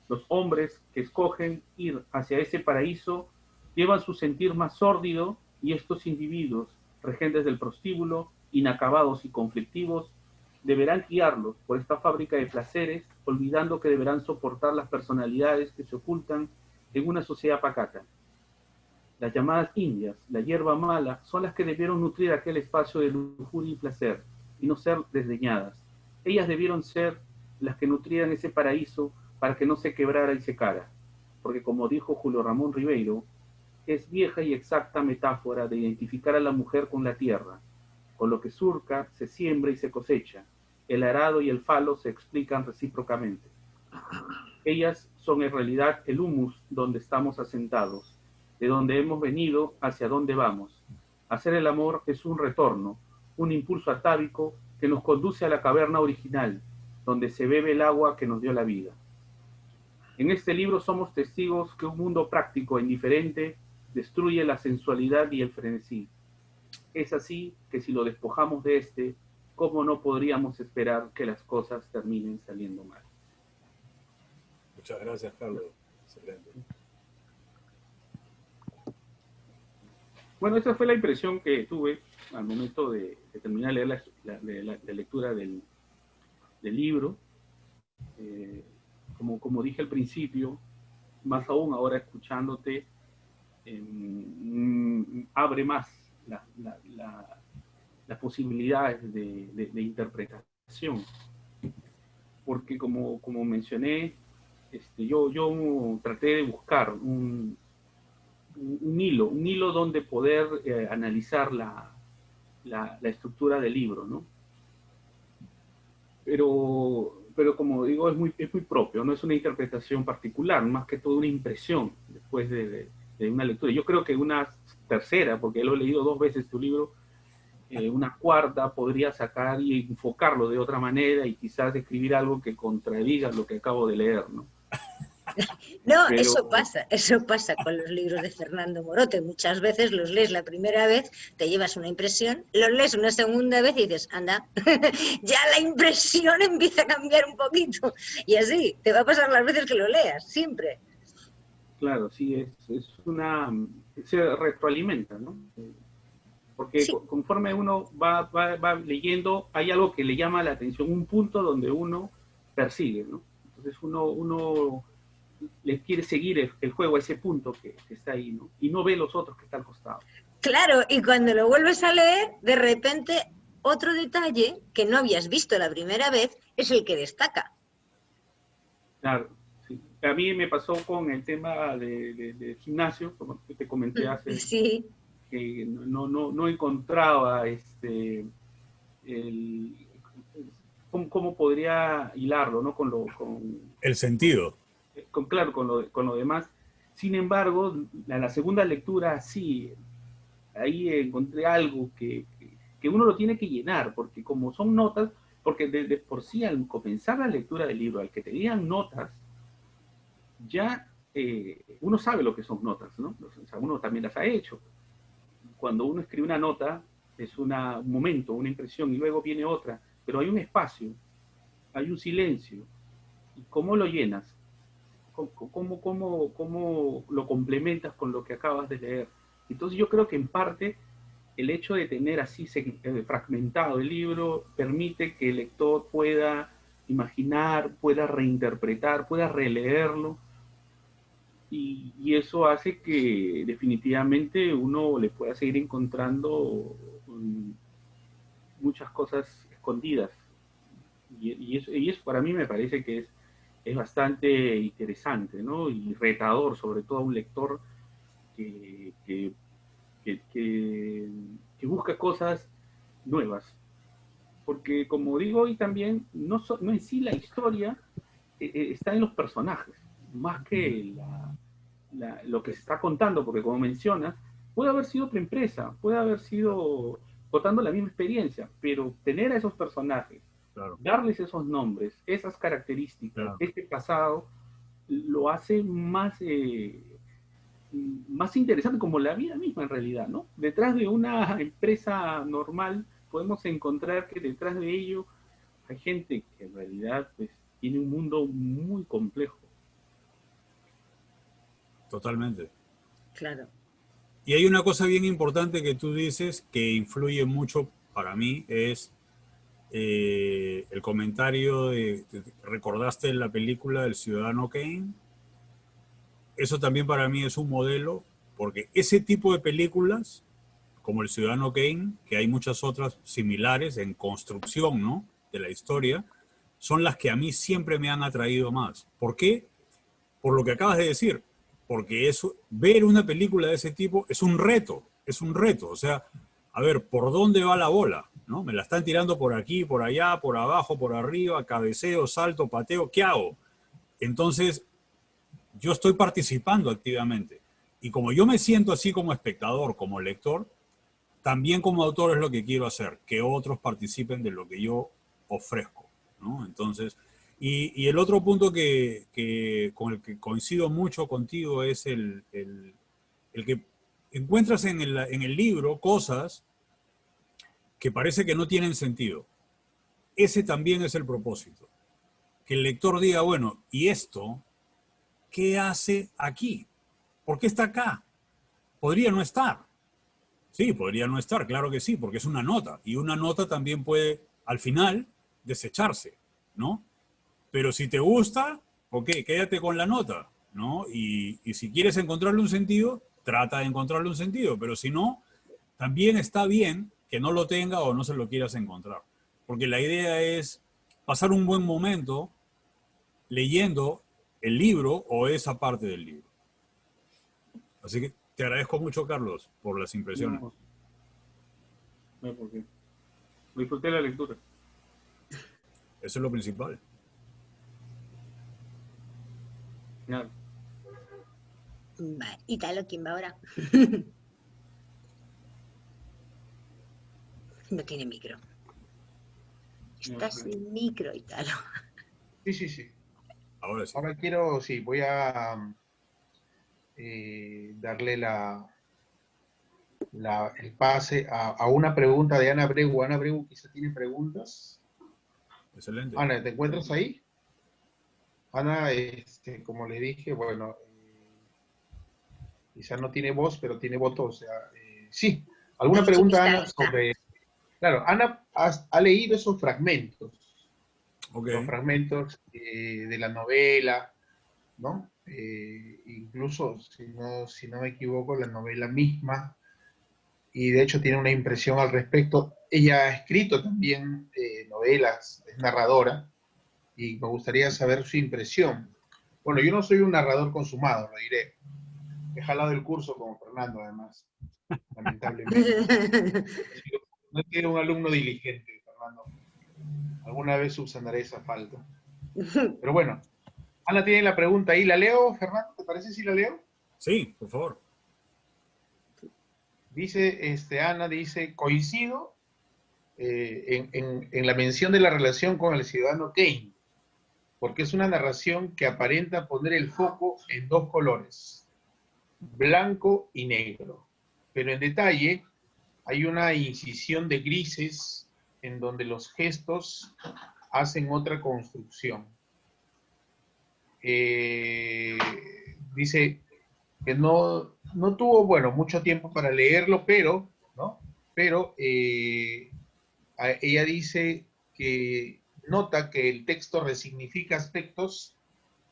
Los hombres que escogen ir hacia ese paraíso llevan su sentir más sórdido y estos individuos, regentes del prostíbulo, inacabados y conflictivos, deberán guiarlos por esta fábrica de placeres, olvidando que deberán soportar las personalidades que se ocultan en una sociedad pacata. Las llamadas indias, la hierba mala, son las que debieron nutrir aquel espacio de lujuria y placer, y no ser desdeñadas. Ellas debieron ser las que nutrieran ese paraíso para que no se quebrara y secara, porque como dijo Julio Ramón Ribeiro, es vieja y exacta metáfora de identificar a la mujer con la tierra. Con lo que surca, se siembra y se cosecha. El arado y el falo se explican recíprocamente. Ellas son en realidad el humus donde estamos asentados, de donde hemos venido hacia donde vamos. Hacer el amor es un retorno, un impulso atávico que nos conduce a la caverna original, donde se bebe el agua que nos dio la vida. En este libro somos testigos que un mundo práctico e indiferente destruye la sensualidad y el frenesí. Es así que si lo despojamos de este, ¿cómo no podríamos esperar que las cosas terminen saliendo mal? Muchas gracias, Carlos. Excelente. Bueno, esa fue la impresión que tuve al momento de terminar de leer la lectura del libro. Como dije al principio, más aún ahora escuchándote, abre más las posibilidades de interpretación. Porque como mencioné, yo traté de buscar un hilo donde poder analizar la estructura del libro, ¿no? Pero como digo, es muy propio, no es una interpretación particular, más que todo una impresión después de una lectura. Yo creo que una tercera, porque lo he leído 2 veces tu libro, una cuarta podría sacar y enfocarlo de otra manera y quizás escribir algo que contradiga lo que acabo de leer, ¿no? No, Pero, eso pasa con los libros de Fernando Morote. Muchas veces los lees la primera vez, te llevas una impresión, los lees una segunda vez y dices, anda, ya la impresión empieza a cambiar un poquito. Y así, te va a pasar las veces que lo leas, siempre. claro, sí, se retroalimenta, ¿no? Porque Sí. conforme uno va leyendo, hay algo que le llama la atención, un punto donde uno persigue, ¿no? Entonces uno le quiere seguir el juego a ese punto que está ahí, ¿no? Y no ve los otros que están al costado. Claro, y cuando lo vuelves a leer, de repente otro detalle que no habías visto la primera vez es el que destaca. Claro, sí. A mí me pasó con el tema del gimnasio, como te comenté hace, Sí. que no encontraba cómo podría hilarlo, ¿no? El sentido. Claro, con lo demás. Sin embargo, la segunda lectura sí, ahí encontré algo que uno lo tiene que llenar, porque como son notas, porque de por sí al comenzar la lectura del libro, al que te digan notas, ya uno sabe lo que son notas, ¿no? O sea, uno también las ha hecho. Cuando uno escribe una nota, es un momento, una impresión, y luego viene otra, pero hay un espacio, hay un silencio. ¿Y cómo lo llenas? ¿Cómo lo complementas con lo que acabas de leer? Entonces yo creo que en parte el hecho de tener así fragmentado el libro permite que el lector pueda imaginar, pueda reinterpretar, pueda releerlo, y eso hace que definitivamente uno le pueda seguir encontrando muchas cosas escondidas. Y eso para mí me parece que es bastante interesante, ¿no? Y retador, sobre todo a un lector que, que, que busca cosas nuevas. Porque, como digo hoy también, no en sí la historia está en los personajes, más que lo que se está contando, porque como mencionas, puede haber sido otra empresa, puede haber sido contando la misma experiencia, pero tener a esos personajes, Claro. darles esos nombres, esas características, Claro. este pasado, lo hace más interesante, como la vida misma en realidad, ¿no? Detrás de una empresa normal podemos encontrar que detrás de ello hay gente que en realidad pues, tiene un mundo muy complejo. Totalmente. Claro. Y hay una cosa bien importante que tú dices que influye mucho para mí, es el comentario ¿recordaste la película del Ciudadano Kane? Eso también para mí es un modelo, porque ese tipo de películas, como El Ciudadano Kane, que hay muchas otras similares en construcción, ¿no?, de la historia, son las que a mí siempre me han atraído más. ¿Por qué? Por lo que acabas de decir, porque ver una película de ese tipo es un reto, o sea, a ver, ¿por dónde va la bola? ¿No? Me la están tirando por aquí, por allá, por abajo, por arriba, cabeceo, salto, pateo, ¿qué hago? Entonces, yo estoy participando activamente. Y como yo me siento así como espectador, como lector, también como autor es lo que quiero hacer, que otros participen de lo que yo ofrezco, ¿no? Entonces, y el otro punto con el que coincido mucho contigo es el que encuentras en el libro cosas que parece que no tienen sentido. Ese también es el propósito. Que el lector diga, bueno, ¿y esto qué hace aquí? ¿Por qué está acá? Podría no estar. Sí, podría no estar, claro que sí, porque es una nota. Y una nota también puede, al final, desecharse, ¿no? Pero si te gusta, ok, quédate con la nota, ¿no? Y si quieres encontrarle un sentido, trata de encontrarle un sentido. Pero si no, también está bien que no lo tenga o no se lo quieras encontrar. Porque la idea es pasar un buen momento leyendo el libro o esa parte del libro. Así que te agradezco mucho, Carlos, por las impresiones. No, no hay por qué. Disfruté la lectura. Eso es lo principal. Claro. Vale. Italo, ¿quién va ahora? No tiene micro. Estás sin micro, Italo. Sí, sí, sí. Ahora sí. Ahora quiero, sí, voy a darle el pase a una pregunta de Ana Abreu. Ana Abreu quizá tiene preguntas. Excelente. Ana, ¿te encuentras ahí? Ana, como le dije, bueno, quizá no tiene voz, pero tiene voto, o sea, sí. ¿Alguna pregunta, Ana, sobre... Claro, Ana ha leído esos fragmentos, Okay. los fragmentos de la novela, ¿no? Incluso, si no me equivoco, la novela misma, y de hecho tiene una impresión al respecto. Ella ha escrito también novelas, es narradora, y me gustaría saber su impresión. Bueno, yo no soy un narrador consumado, lo diré. He jalado el curso como Fernando, además, lamentablemente. No he sido un alumno diligente, Fernando. Alguna vez subsanaré esa falta. Pero bueno, Ana tiene la pregunta ahí. ¿La leo, Fernando? ¿Te parece si la leo? Sí, por favor. Dice, Ana dice, coincido en la mención de la relación con el ciudadano Kane, porque es una narración que aparenta poner el foco en dos colores, blanco y negro. Pero en detalle hay una incisión de grises en donde los gestos hacen otra construcción. Dice que no tuvo, bueno, mucho tiempo para leerlo, pero, ¿no? Pero ella dice que nota que el texto resignifica aspectos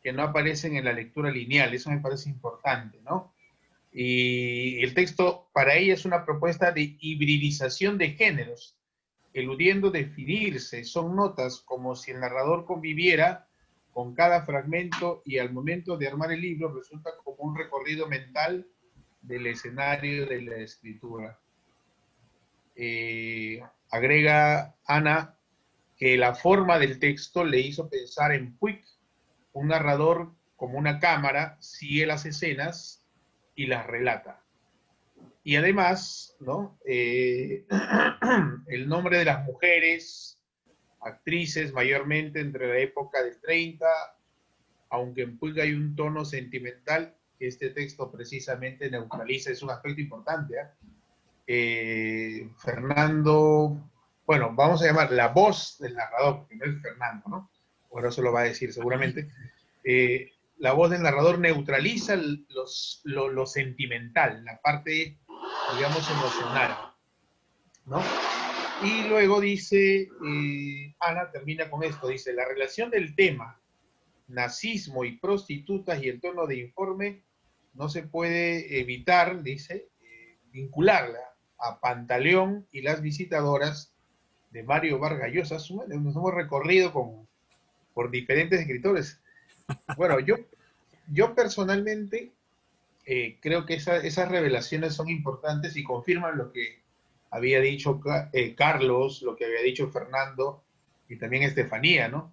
que no aparecen en la lectura lineal. Eso me parece importante, ¿no? Y el texto para ella es una propuesta de hibridización de géneros, eludiendo definirse. Son notas como si el narrador conviviera con cada fragmento y al momento de armar el libro resulta como un recorrido mental del escenario de la escritura. Agrega Ana que la forma del texto le hizo pensar en Puig, un narrador como una cámara, sigue las escenas y las relata. Y además, ¿no? El nombre de las mujeres, actrices mayormente entre la época del 30, aunque en Puig hay un tono sentimental que este texto precisamente neutraliza, es un aspecto importante. Fernando, bueno, vamos a llamar la voz del narrador, porque no es Fernando, ¿no? Ahora eso lo va a decir seguramente. La voz del narrador neutraliza lo sentimental, la parte, digamos, emocional, ¿no? Y luego dice, Ana termina con esto, dice, la relación del tema, nazismo y prostitutas y el tono de informe no se puede evitar, dice, vincularla a Pantaleón y las visitadoras de Mario Vargas Llosa. Nos hemos recorrido por diferentes escritores. Bueno, yo personalmente creo que esas revelaciones son importantes y confirman lo que había dicho Carlos, lo que había dicho Fernando y también Estefanía, ¿no?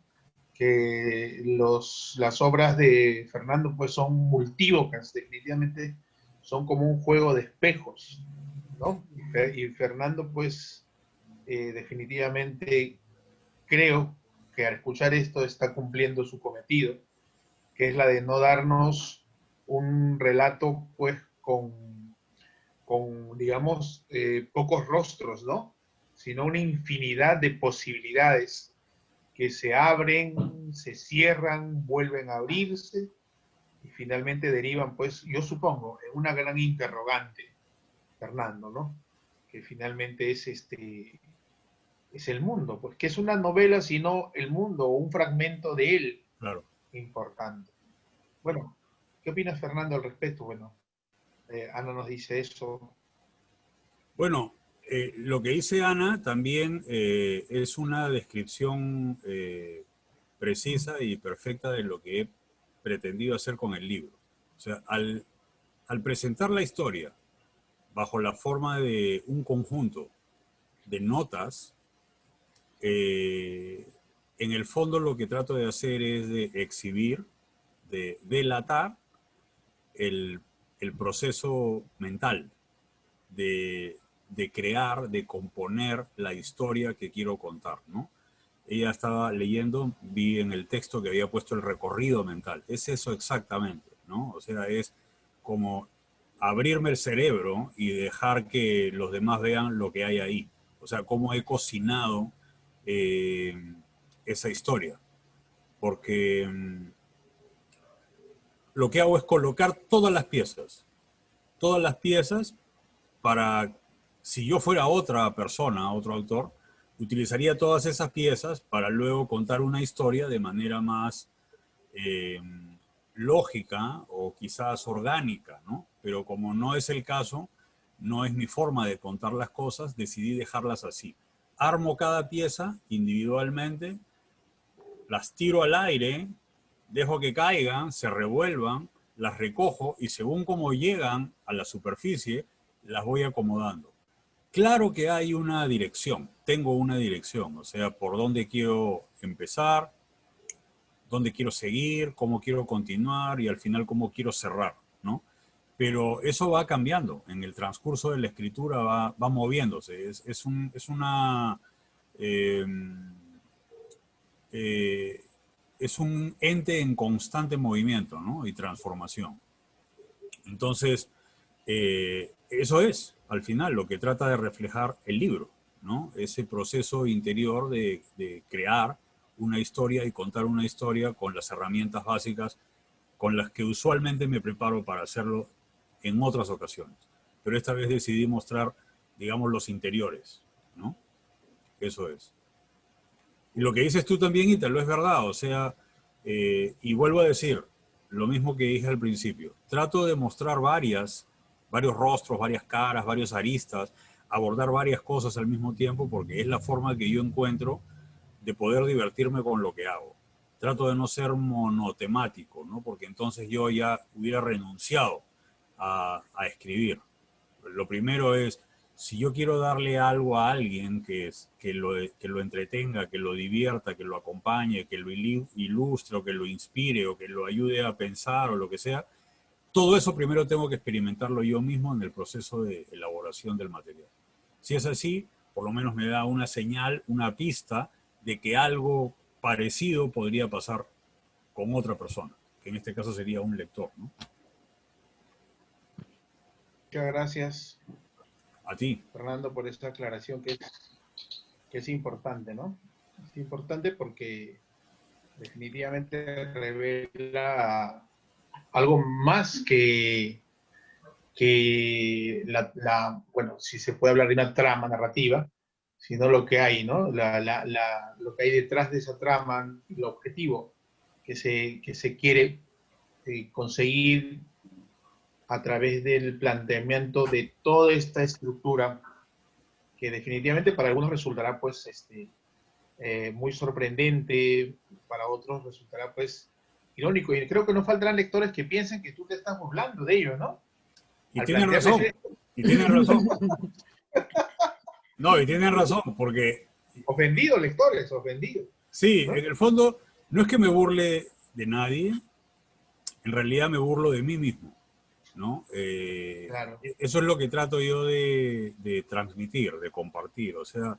Que las obras de Fernando pues son multívocas, definitivamente son como un juego de espejos, ¿no? Y Fernando pues definitivamente creo que al escuchar esto está cumpliendo su cometido, que es la de no darnos un relato pues con digamos, pocos rostros, ¿no? Sino una infinidad de posibilidades que se abren, se cierran, vuelven a abrirse y finalmente derivan, pues, yo supongo, en una gran interrogante, Fernando, ¿no? Que finalmente es es el mundo, pues, que es una novela, sino el mundo, o un fragmento de él, Claro. importante. Bueno, ¿qué opinas, Fernando, al respecto? Bueno, Ana nos dice eso. Bueno, lo que dice Ana también es una descripción precisa y perfecta de lo que he pretendido hacer con el libro. O sea, al presentar la historia bajo la forma de un conjunto de notas, en el fondo lo que trato de hacer es de exhibir, de delatar el proceso mental de crear, de componer la historia que quiero contar, ¿no? Ella estaba leyendo, vi en el texto que había puesto el recorrido mental. Es eso exactamente, ¿no? O sea, es como abrirme el cerebro y dejar que los demás vean lo que hay ahí. O sea, cómo he cocinado esa historia. Porque lo que hago es colocar todas las piezas para, si yo fuera otra persona, otro autor, utilizaría todas esas piezas para luego contar una historia de manera más lógica o quizás orgánica, ¿no? Pero como no es el caso, no es mi forma de contar las cosas, decidí dejarlas así. Armo cada pieza individualmente, las tiro al aire, dejo que caigan, se revuelvan, las recojo y según cómo llegan a la superficie, las voy acomodando. Claro que hay una dirección, tengo una dirección, o sea, por dónde quiero empezar, dónde quiero seguir, cómo quiero continuar y al final cómo quiero cerrar, ¿no? Pero eso va cambiando, en el transcurso de la escritura va moviéndose, es una... es un ente en constante movimiento, ¿no? Y transformación. Entonces, eso es, al final, lo que trata de reflejar el libro, ¿no? Ese proceso interior de crear una historia y contar una historia con las herramientas básicas con las que usualmente me preparo para hacerlo en otras ocasiones. Pero esta vez decidí mostrar, digamos, los interiores, ¿no? Eso es. Y lo que dices tú también, Ítalo, es verdad, o sea, y vuelvo a decir lo mismo que dije al principio. Trato de mostrar varios rostros, varias caras, varias aristas, abordar varias cosas al mismo tiempo porque es la forma que yo encuentro de poder divertirme con lo que hago. Trato de no ser monotemático, ¿no? Porque entonces yo ya hubiera renunciado a escribir. Lo primero es, si yo quiero darle algo a alguien que lo entretenga, que lo divierta, que lo acompañe, que lo ilustre o que lo inspire o que lo ayude a pensar o lo que sea, todo eso primero tengo que experimentarlo yo mismo en el proceso de elaboración del material. Si es así, por lo menos me da una señal, una pista de que algo parecido podría pasar con otra persona, que en este caso sería un lector, ¿no? Muchas gracias, A ti. Fernando, por esta aclaración que es importante, ¿no? Es importante porque definitivamente revela algo más que bueno, si se puede hablar de una trama narrativa, sino lo que hay, ¿no? Lo que hay detrás de esa trama, el objetivo que se quiere conseguir a través del planteamiento de toda esta estructura que definitivamente para algunos resultará pues muy sorprendente, para otros resultará pues irónico, y creo que no faltarán lectores que piensen que tú te estás burlando de ellos, ¿no? Y Al tienen plantearles razón, esto. y tienen razón. No, y tienen razón, porque Ofendidos, lectores, ofendidos, sí, ¿no? en el fondo no es que me burle de nadie, en realidad me burlo de mí mismo, ¿no? Claro. Eso es lo que trato yo de transmitir, de compartir, o sea,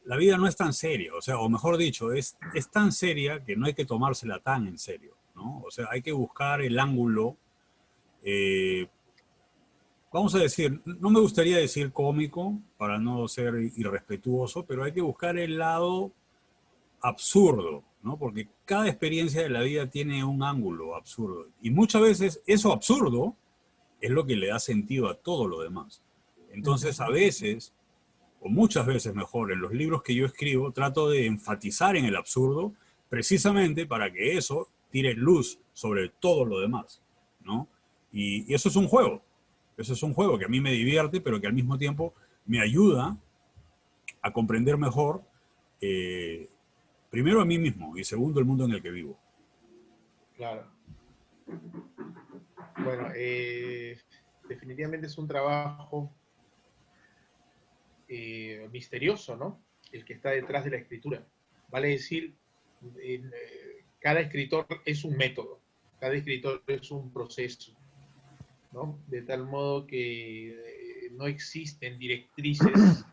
la vida no es tan seria, o sea, o mejor dicho, es tan seria que no hay que tomársela tan en serio, ¿no? O sea, hay que buscar el ángulo, eh, vamos a decir, no me gustaría decir cómico para no ser irrespetuoso, pero hay que buscar el lado absurdo, ¿no? Porque cada experiencia de la vida tiene un ángulo absurdo. Y muchas veces eso absurdo es lo que le da sentido a todo lo demás. Entonces, a veces, o muchas veces mejor, en los libros que yo escribo, trato de enfatizar en el absurdo precisamente para que eso tire luz sobre todo lo demás, ¿no? Y eso es un juego. Eso es un juego que a mí me divierte, pero que al mismo tiempo me ayuda a comprender mejor, primero a mí mismo y segundo el mundo en el que vivo. Claro. Bueno, definitivamente es un trabajo misterioso, ¿no? El que está detrás de la escritura. Vale decir, cada escritor es un método, cada escritor es un proceso, ¿no? De tal modo que no existen directrices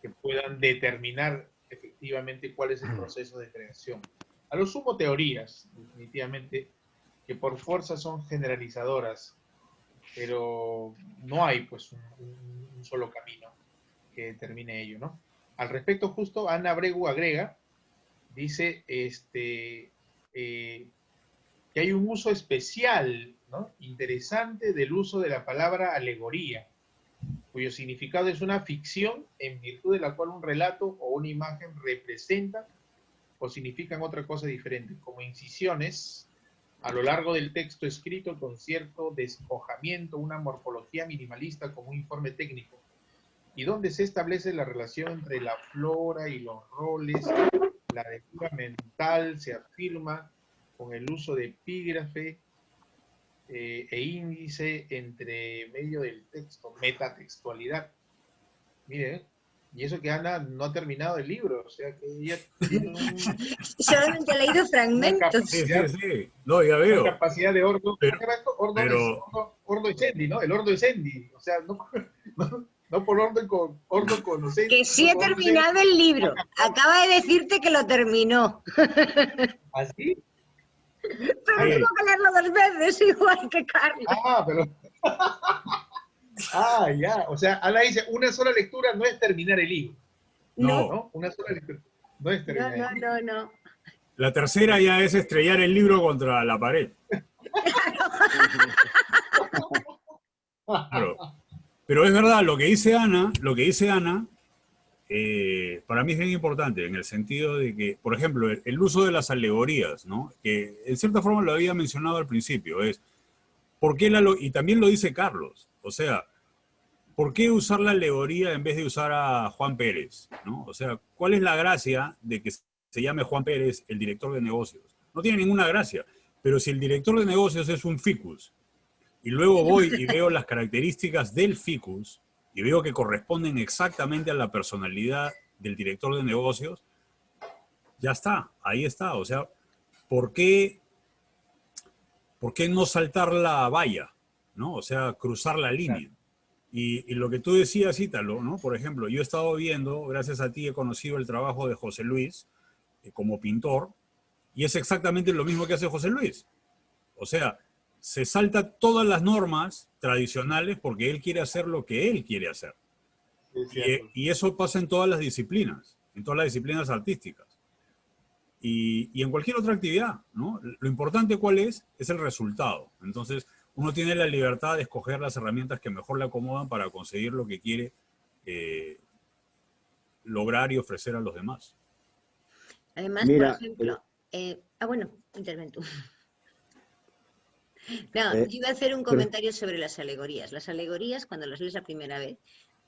que puedan determinar efectivamente cuál es el proceso de creación. A lo sumo teorías, definitivamente, que por fuerza son generalizadoras, pero no hay pues un solo camino que determine ello, ¿no? Al respecto, justo Ana Abregu agrega, dice que hay un uso especial, ¿no? Interesante del uso de la palabra alegoría, cuyo significado es una ficción en virtud de la cual un relato o una imagen representan o significan otra cosa diferente, como incisiones a lo largo del texto escrito con cierto despojamiento, una morfología minimalista como un informe técnico, y donde se establece la relación entre la flora y los roles, la lectura mental se afirma con el uso de epígrafe e índice entre medio del texto, metatextualidad. Mire, y eso que Ana no ha terminado el libro, o sea que ella tiene Solamente he leído una fragmentos. Sí, capacidad, sí, sí. No, ya una veo. capacidad de ordo, Pero, ¿cómo se llama esto? pero Ordo escendi, ¿no? El ordo escendi, o sea, no por ordo conocente, Que sí sino he por orden terminado el libro. Acaba de decirte que lo terminó. así. Pero sí, tengo que leerlo 2 veces, igual que Carlos. Ah, pero ya, o sea, Ana dice, una sola lectura no es terminar el libro, No, no. ¿no? Una sola lectura no es no, terminar el no, libro. no, no. La tercera ya es estrellar el libro contra la pared. Claro. Pero es verdad, lo que dice Ana, para mí es bien importante, en el sentido de que, por ejemplo, el uso de las alegorías, ¿no? Que en cierta forma lo había mencionado al principio, es, ¿por qué y también lo dice Carlos, o sea, ¿por qué usar la alegoría en vez de usar a Juan Pérez, ¿no? O sea, ¿cuál es la gracia de que se llame Juan Pérez el director de negocios? No tiene ninguna gracia, pero si el director de negocios es un ficus, y luego voy y veo las características del ficus y veo que corresponden exactamente a la personalidad del director de negocios, ya está, ahí está. O sea, ¿por qué no saltar la valla? ¿No? O sea, cruzar la Claro. línea. Y lo que tú decías, Ítalo, ¿no? Por ejemplo, yo he estado viendo, gracias a ti he conocido el trabajo de José Luis como pintor, y es exactamente lo mismo que hace José Luis. O sea, se salta todas las normas tradicionales porque él quiere hacer lo que él quiere hacer. Es cierto. Y eso pasa en todas las disciplinas artísticas. Y en cualquier otra actividad, ¿no? Lo importante cuál es el resultado. Entonces, uno tiene la libertad de escoger las herramientas que mejor le acomodan para conseguir lo que quiere lograr y ofrecer a los demás. Además, Mira, por ejemplo, bueno, interven tú. No, Eh, yo iba a hacer un pero- comentario sobre las alegorías. Las alegorías, cuando las lees la primera vez,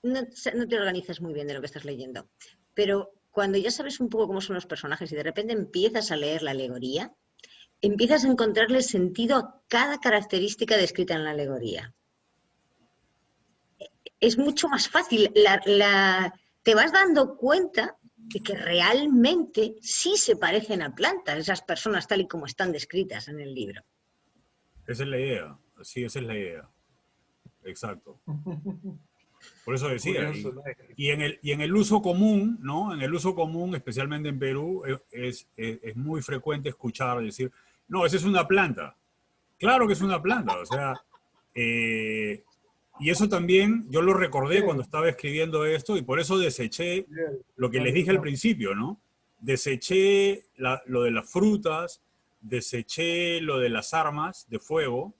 no te organizas muy bien de lo que estás leyendo. Pero cuando ya sabes un poco cómo son los personajes y de repente empiezas a leer la alegoría, empiezas a encontrarle sentido a cada característica descrita en la alegoría. Es mucho más fácil. Te vas dando cuenta de que realmente sí se parecen a plantas, esas personas tal y como están descritas en el libro. Esa es la idea. Sí, esa es la idea. Exacto. Por eso decía, Curioso, ¿no? y en el uso común, ¿no? En el uso común, especialmente en Perú, es muy frecuente escuchar decir, no, esa es una planta. Claro que es una planta, o sea, eh, y eso también yo lo recordé cuando Bien, estaba escribiendo esto y por eso deseché bien. lo que les Carlos dije al Luján. principio, ¿no? Deseché lo de las frutas, deseché lo de las armas de fuego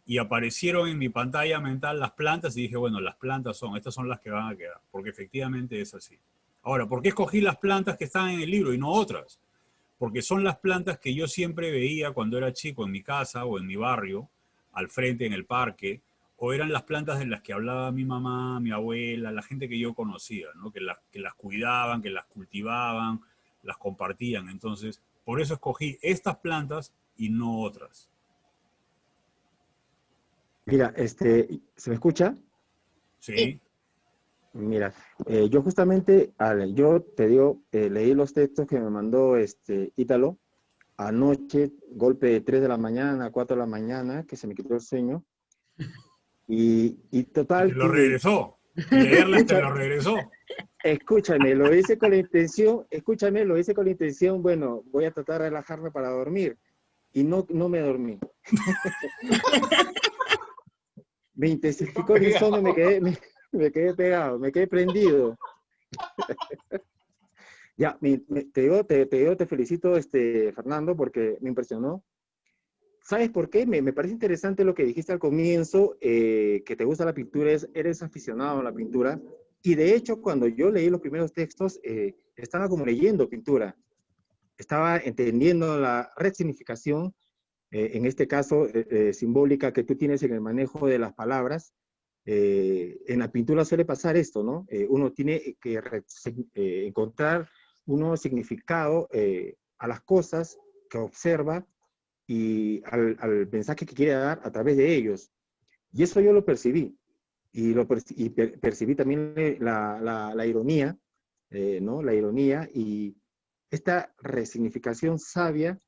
y aparecieron en mi pantalla mental las plantas y dije, bueno, las plantas estas son las que van a quedar, porque efectivamente es así. Ahora, ¿por qué escogí las plantas que están en el libro y no otras? Porque son las plantas que yo siempre veía cuando era chico en mi casa o en mi barrio, al frente en el parque, o eran las plantas de las que hablaba mi mamá, mi abuela, la gente que yo conocía, ¿no? que las cuidaban, que las cultivaban, las compartían. Entonces, por eso escogí estas plantas y no otras. Mira, ¿se me escucha? Sí. ¿Sí? Mira, yo justamente, yo te digo, leí los textos que me mandó Ítalo anoche, golpe de 3 de la mañana, 4 de la mañana, que se me quitó el sueño, y Y te total lo que, regresó. Y leerlas te escucha, lo regresó. escúchame, lo hice con la intención, escúchame, lo hice con la intención, bueno, voy a tratar de relajarme para dormir, y no me dormí. Me Está intensificó el insomnio, pegado. me quedé pegado, me quedé prendido. Ya, te felicito, Fernando, porque me impresionó. ¿Sabes por qué? Me parece interesante lo que dijiste al comienzo, que te gusta la pintura, eres aficionado a la pintura. Y de hecho, cuando yo leí los primeros textos, estaba como leyendo pintura. Estaba entendiendo la resignificación, en este caso simbólica, que tú tienes en el manejo de las palabras. En la pintura suele pasar esto, ¿no? Uno tiene que encontrar un nuevo significado a las cosas que observa y al mensaje que quiere dar a través de ellos. Y eso yo lo percibí. Percibí también la ironía, ¿no? La ironía y esta resignificación sabia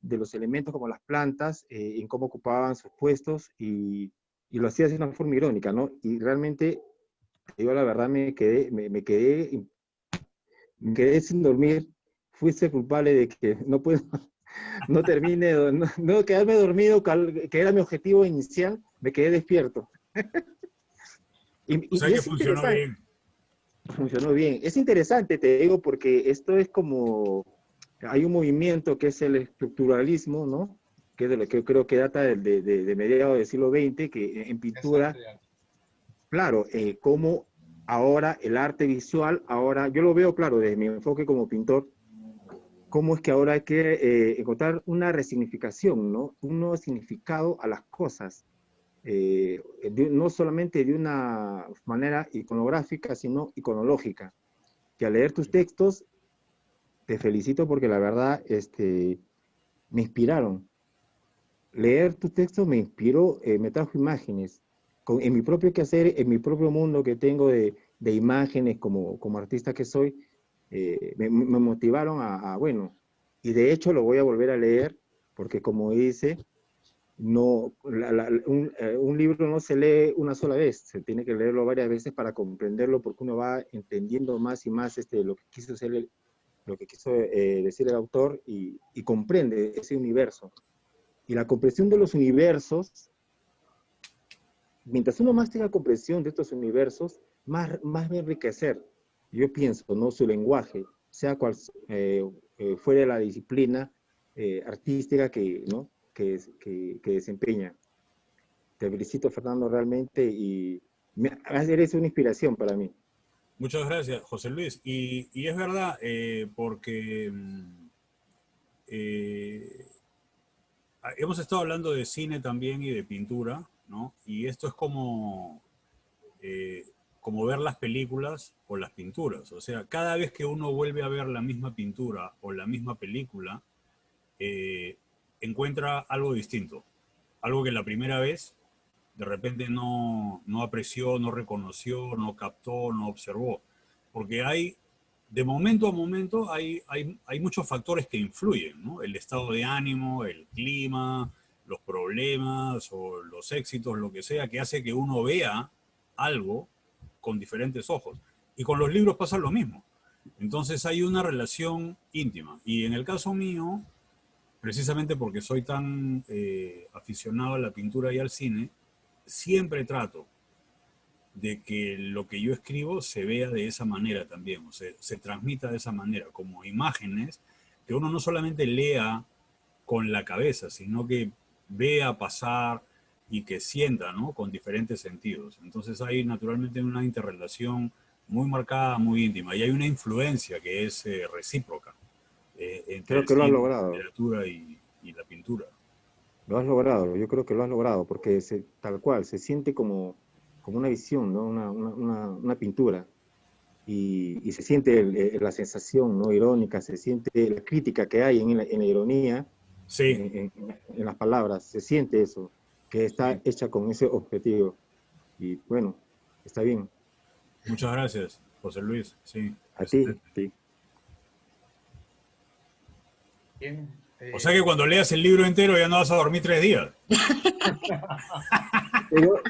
de los elementos como las plantas, en cómo ocupaban sus puestos y lo hacía de una forma irónica, ¿no? Y realmente, te digo la verdad, me quedé sin dormir. Fuiste culpable de que no puedo, no termine, no quedarme dormido, que era mi objetivo inicial, me quedé despierto. O sea Y que es funcionó interesante, bien. funcionó bien. Es interesante, te digo, porque esto es como, hay un movimiento que es el estructuralismo, ¿no? Que es de lo que yo creo que data de mediados del siglo XX, que en pintura, Interesante, ya. claro, como ahora el arte visual, ahora, yo lo veo, claro, desde mi enfoque como pintor, cómo es que ahora hay que encontrar una resignificación, ¿no? Un nuevo significado a las cosas, no solamente de una manera iconográfica, sino iconológica. Que al leer tus textos, te felicito porque la verdad me inspiraron. Leer tus textos me inspiró, me trajo imágenes. En mi propio quehacer, en mi propio mundo que tengo de imágenes como artista que soy, me motivaron bueno, y de hecho lo voy a volver a leer porque como dice, no, un libro no se lee una sola vez, se tiene que leerlo varias veces para comprenderlo porque uno va entendiendo más y más lo que quiso lo que quiso decir el autor y comprende ese universo. Y la comprensión de los universos, mientras uno más tenga comprensión de estos universos, más va a enriquecer, yo pienso, ¿no? Su lenguaje, sea cual fuera la disciplina artística ¿no? que desempeña. Te felicito, Fernando, realmente, y eres una inspiración para mí. Muchas gracias, José Luis. Y es verdad, porque eh, hemos estado hablando de cine también y de pintura, ¿no? Y esto es como ver las películas o las pinturas. O sea, cada vez que uno vuelve a ver la misma pintura o la misma película, encuentra algo distinto. Algo que la primera vez de repente no apreció, no reconoció, no captó, no observó. Porque de momento a momento, hay muchos factores que influyen, ¿no? El estado de ánimo, el clima, los problemas o los éxitos, lo que sea, que hace que uno vea algo con diferentes ojos. Y con los libros pasa lo mismo. Entonces hay una relación íntima. Y en el caso mío, precisamente porque soy tan aficionado a la pintura y al cine, siempre trato de que lo que yo escribo se vea de esa manera también, o sea, se transmita de esa manera, como imágenes que uno no solamente lea con la cabeza, sino que vea pasar y que sienta, ¿no? Con diferentes sentidos. Entonces hay naturalmente una interrelación muy marcada, muy íntima, y hay una influencia que es recíproca entre Creo el que lo has cine, la logrado. literatura y la pintura. Lo has logrado, yo creo que lo has logrado, porque tal cual, se siente como una visión, ¿no? Una pintura. Y se siente la sensación, ¿no? Irónica, se siente la crítica que hay en la ironía, Sí, en las palabras, se siente eso, que está sí. hecha con ese objetivo. Y bueno, está bien. Muchas gracias, José Luis. Sí, A ti, excelente. sí. Bien, O sea que cuando leas el libro entero ya no vas a dormir 3 días. Pero,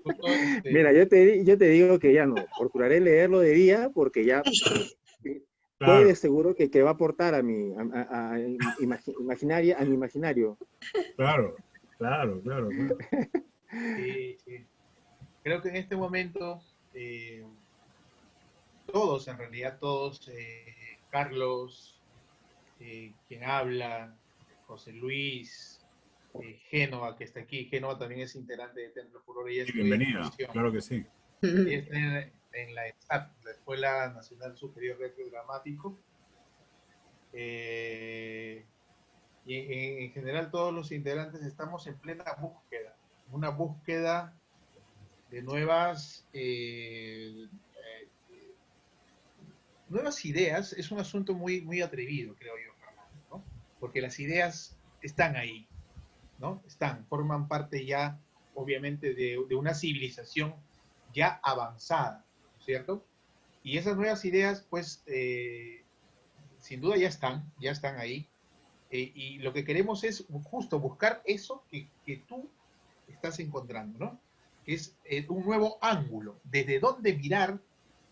justo, mira, yo te digo que ya no, procuraré leerlo de día porque ya Claro, puede seguro que va a aportar a mi imaginario. claro, claro, claro, claro. sí. Creo que en este momento todos, en realidad todos, Carlos, quien habla, José Luis, Génova, que está aquí. Génova también es integrante de Templo Furor y Sí, estudia bienvenida, actuación. claro que sí. Ella está en la ESAT, la Escuela Nacional Superior de Arte Dramático. Y en general todos los integrantes estamos en plena búsqueda, una búsqueda de nuevas ideas. Es un asunto muy, muy atrevido, creo yo, Fernando, ¿no? Porque las ideas están ahí, ¿no? Forman parte ya, obviamente, de una civilización ya avanzada, ¿cierto? Y esas nuevas ideas, pues, sin duda ya están ahí. Y lo que queremos es justo buscar eso que tú estás encontrando, ¿no? Que es un nuevo ángulo, desde dónde mirar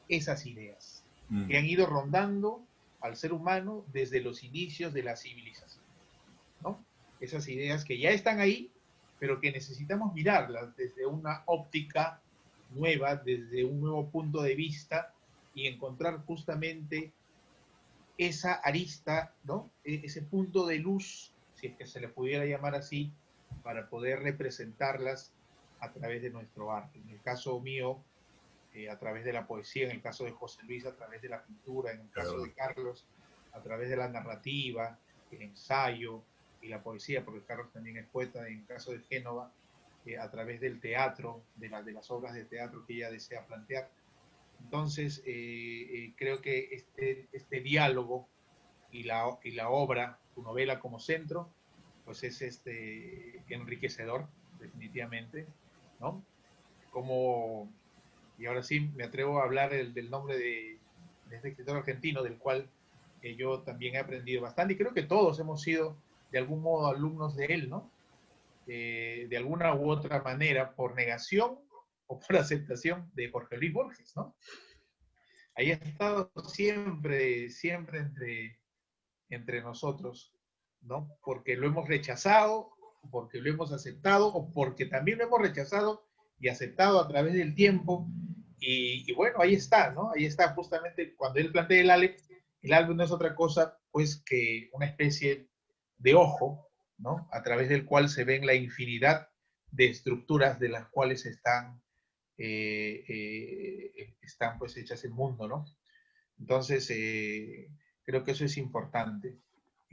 esas ideas Mm, que han ido rondando al ser humano desde los inicios de la civilización, ¿no? Esas ideas que ya están ahí, pero que necesitamos mirarlas desde una óptica nueva, desde un nuevo punto de vista y encontrar justamente esa arista, ¿no? Ese punto de luz, si es que se le pudiera llamar así, para poder representarlas a través de nuestro arte. En el caso mío, a través de la poesía, en el caso de José Luis, a través de la pintura, en el caso claro, de Carlos, a través de la narrativa, el ensayo y la poesía, porque Carlos también es poeta, en el caso de Génova, a través del teatro, de las obras de teatro que ella desea plantear. Entonces, creo que este diálogo y la obra, tu novela como centro, pues es enriquecedor, definitivamente, ¿no? Como, y ahora sí me atrevo a hablar del nombre de este escritor argentino, del cual yo también he aprendido bastante, y creo que todos hemos sido de algún modo alumnos de él, ¿no? De alguna u otra manera, por negación o por aceptación de Jorge Luis Borges, ¿no? Ahí ha estado siempre, siempre entre nosotros, ¿no? Porque lo hemos rechazado, porque lo hemos aceptado, o porque también lo hemos rechazado y aceptado a través del tiempo. Y bueno, ahí está, ¿no? Ahí está justamente cuando él plantea el álbum no es otra cosa, pues, que una especie de ojo, ¿no? A través del cual se ven la infinidad de estructuras de las cuales están pues hechas el mundo, ¿no? Entonces, creo que eso es importante.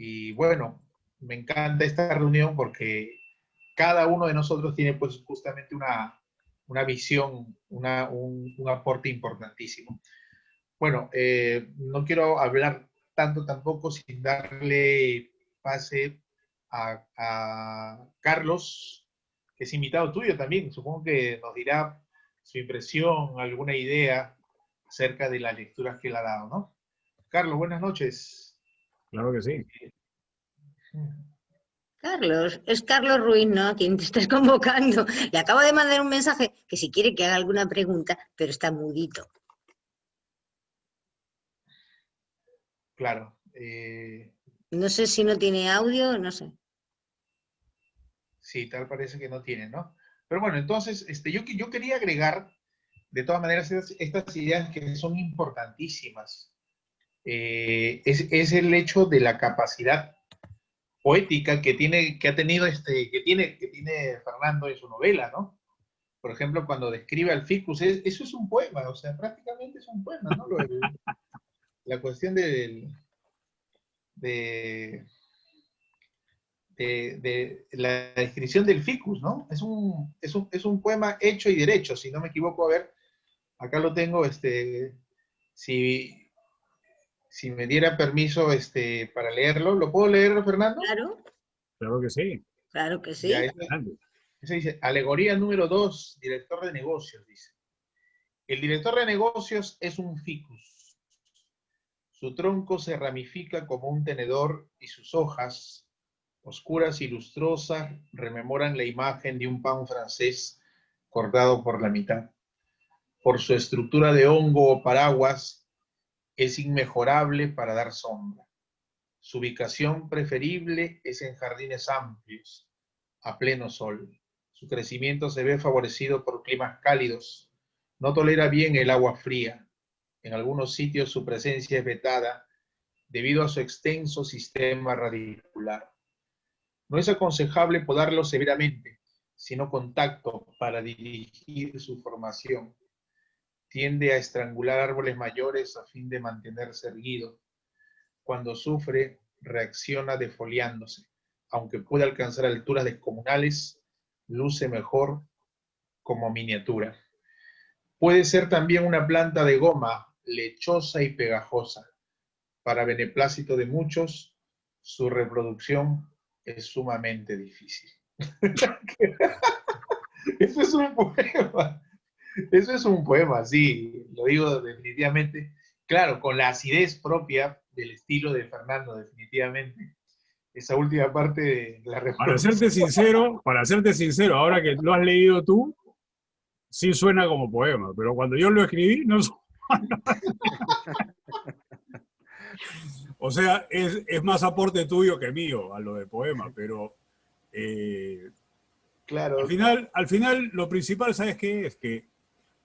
Y bueno, me encanta esta reunión porque cada uno de nosotros tiene pues justamente una visión, un aporte importantísimo. Bueno, no quiero hablar tanto tampoco sin darle pase a Carlos, que es invitado tuyo también. Supongo que nos dirá su impresión, alguna idea acerca de las lecturas que él ha dado, ¿no? Carlos, buenas noches. Claro que sí. Carlos, es Carlos Ruiz, ¿no? A quien te estás convocando. Le acabo de mandar un mensaje que si quiere que haga alguna pregunta, pero está mudito. Claro. No sé si no tiene audio, no sé. Sí, tal parece que no tiene, ¿no? Pero bueno, entonces, yo quería agregar, de todas maneras, estas ideas que son importantísimas. Es el hecho de la capacidad poética que tiene Fernando en su novela, ¿no? Por ejemplo, cuando describe al ficus, eso es un poema, o sea, prácticamente es un poema, ¿no? La cuestión de, de la descripción del ficus, ¿no? Es un poema hecho y derecho, si no me equivoco. A ver, acá lo tengo, si, si me diera permiso para leerlo, ¿lo puedo leer, Fernando? Claro, Claro que sí. claro que Ya, sí. eso dice, alegoría número 2, director de negocios, dice. El director de negocios es un ficus. Su tronco se ramifica como un tenedor y sus hojas, oscuras y lustrosas, rememoran la imagen de un pan francés cortado por la mitad. Por su estructura de hongo o paraguas, es inmejorable para dar sombra. Su ubicación preferible es en jardines amplios, a pleno sol. Su crecimiento se ve favorecido por climas cálidos. No tolera bien el agua fría. En algunos sitios su presencia es vetada debido a su extenso sistema radicular. No es aconsejable podarlo severamente, sino con tacto para dirigir su formación. Tiende a estrangular árboles mayores a fin de mantenerse erguido. Cuando sufre, reacciona defoliándose. Aunque puede alcanzar alturas descomunales, luce mejor como miniatura. Puede ser también una planta de goma, lechosa y pegajosa. Para beneplácito de muchos, su reproducción es sumamente difícil. Eso es un poema. Eso es un poema, sí, lo digo definitivamente. Claro, con la acidez propia del estilo de Fernando, definitivamente. Esa última parte de la reproducción. Para serte sincero, ahora que lo has leído tú, sí suena como poema, pero cuando yo lo escribí, no suena. O sea, es más aporte tuyo que mío a lo de poema, pero Claro, al final, lo principal, ¿sabes qué? Es que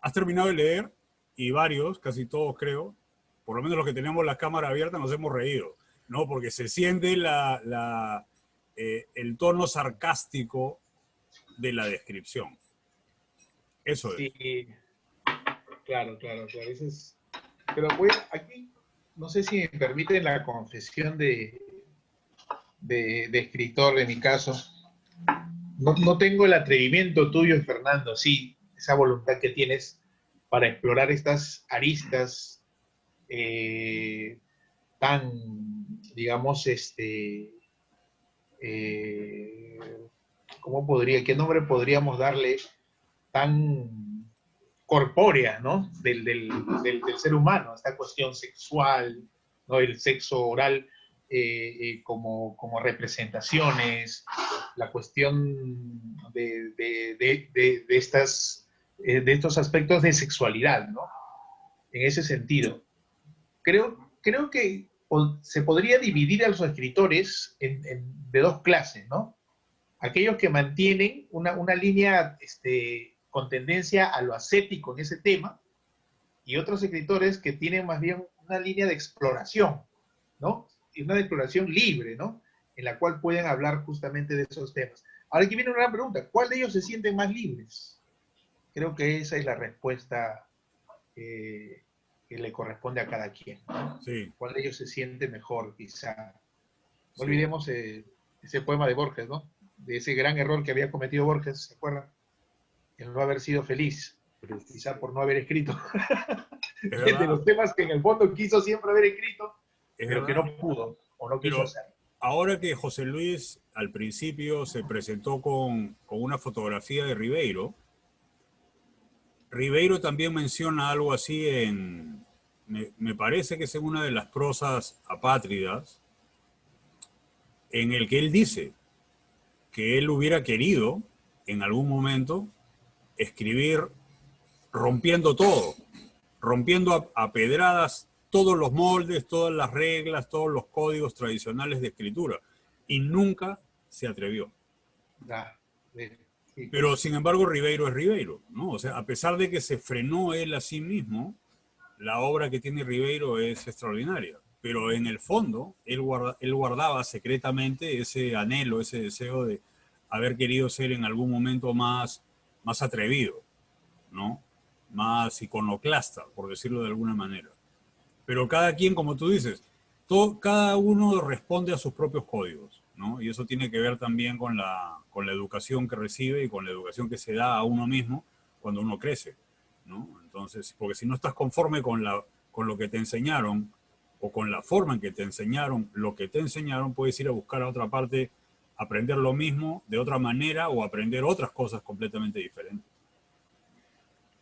has terminado de leer y varios, casi todos creo, por lo menos los que tenemos la cámara abierta, nos hemos reído, ¿no? Porque se siente el tono sarcástico de la descripción. Eso es. sí, claro. Eso es. Pero aquí, no sé si me permiten la confesión de escritor, en mi caso. No tengo el atrevimiento tuyo, Fernando, sí, esa voluntad que tienes para explorar estas aristas tan, digamos, eh, qué nombre podríamos darle tan corpórea, ¿no? Del ser humano, esta cuestión sexual, ¿no? El sexo oral como representaciones, la cuestión de estos aspectos de sexualidad, ¿no? En ese sentido. Creo que se podría dividir a los escritores de dos clases, ¿no? Aquellos que mantienen una línea con tendencia a lo ascético en ese tema, y otros escritores que tienen más bien una línea de exploración, ¿no? Y una de exploración libre, ¿no? En la cual pueden hablar justamente de esos temas. Ahora aquí viene una gran pregunta, ¿cuál de ellos se sienten más libres? Creo que esa es la respuesta que le corresponde a cada quien, ¿no? Sí. ¿Cuál de ellos se siente mejor, quizá? No olvidemos ese poema de Borges, ¿no? De ese gran error que había cometido Borges, ¿se acuerdan? El no haber sido feliz, quizá por no haber escrito. Es de los temas que en el fondo quiso siempre haber escrito, pero que no pudo o no quiso hacer. Ahora que José Luis al principio se presentó con una fotografía de Ribeiro, Ribeiro también menciona algo así me parece que es en una de las prosas apátridas, en el que él dice que él hubiera querido en algún momento escribir rompiendo todo, rompiendo a pedradas todos los moldes, todas las reglas, todos los códigos tradicionales de escritura, y nunca se atrevió. Sí. Pero sin embargo Ribeiro es Ribeiro, ¿no? O sea, a pesar de que se frenó él a sí mismo, la obra que tiene Ribeiro es extraordinaria. Pero en el fondo, él guardaba secretamente ese anhelo, ese deseo de haber querido ser en algún momento más atrevido, ¿no? Más iconoclasta, por decirlo de alguna manera. Pero cada quien, como tú dices, cada uno responde a sus propios códigos, ¿no? Y eso tiene que ver también con la educación que recibe y con la educación que se da a uno mismo cuando uno crece, ¿no? Entonces, porque si no estás conforme con lo que te enseñaron o con la forma en que te enseñaron lo que te enseñaron, puedes ir a buscar a otra parte, aprender lo mismo de otra manera o aprender otras cosas completamente diferentes.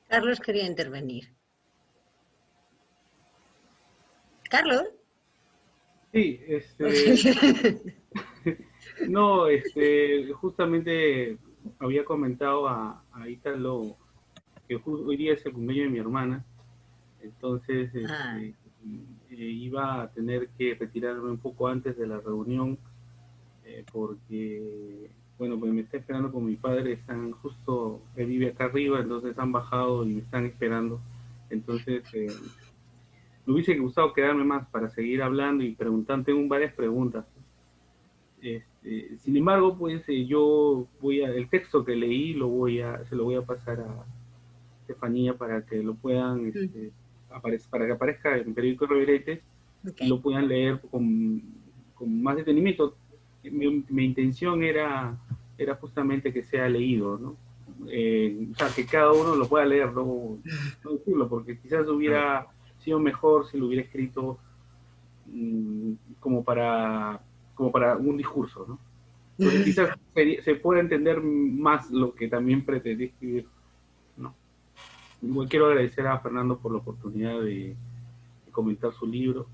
Carlos quería intervenir. ¿Carlos? Sí, no, justamente había comentado a Ítalo que hoy día es el cumpleaños de mi hermana, entonces iba a tener que retirarme un poco antes de la reunión porque, bueno, pues me está esperando con mi padre, están justo, él vive acá arriba, entonces han bajado y me están esperando, entonces me hubiese gustado quedarme más para seguir hablando y preguntando, tengo varias preguntas. Sin embargo, pues yo el texto que leí se lo voy a pasar a Estefanía para que lo puedan, para que aparezca en Periódico Reverete, y lo puedan leer con más detenimiento. Mi intención era justamente que sea leído, ¿no? O sea, que cada uno lo pueda leer, no decirlo, porque quizás hubiera sido mejor si lo hubiera escrito como para un discurso, ¿no? Entonces quizás se pueda entender más lo que también pretendí escribir, ¿no? Igual quiero agradecer a Fernando por la oportunidad de comentar su libro,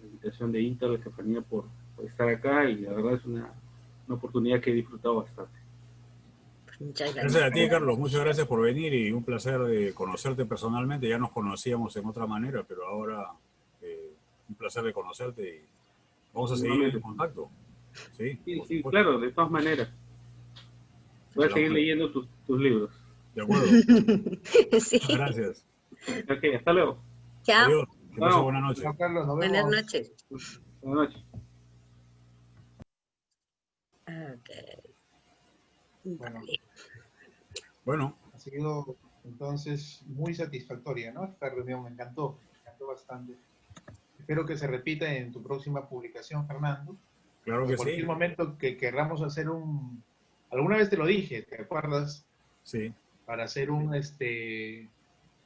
la invitación de Ítalo, Estefanía por estar acá, y la verdad es una oportunidad que he disfrutado bastante. Muchas gracias. Gracias a ti, Carlos. Muchas gracias por venir y un placer de conocerte personalmente. Ya nos conocíamos en otra manera, pero ahora un placer de conocerte y vamos a seguir en contacto. Sí, sí, claro, de todas maneras. Voy a seguir leyendo tus libros. De acuerdo. Sí. Muchas gracias. Ok, hasta luego. Chao. Adiós. Que pase buena noche. Chao, Carlos. Nos Buenas vemos. noches. Buenas noches. Bueno. Ha sido entonces muy satisfactoria, ¿no? Esta reunión me encantó bastante. Espero que se repita en tu próxima publicación, Fernando. Claro que sí. En cualquier momento que querramos hacer alguna vez te lo dije, ¿te acuerdas? Sí. Para hacer un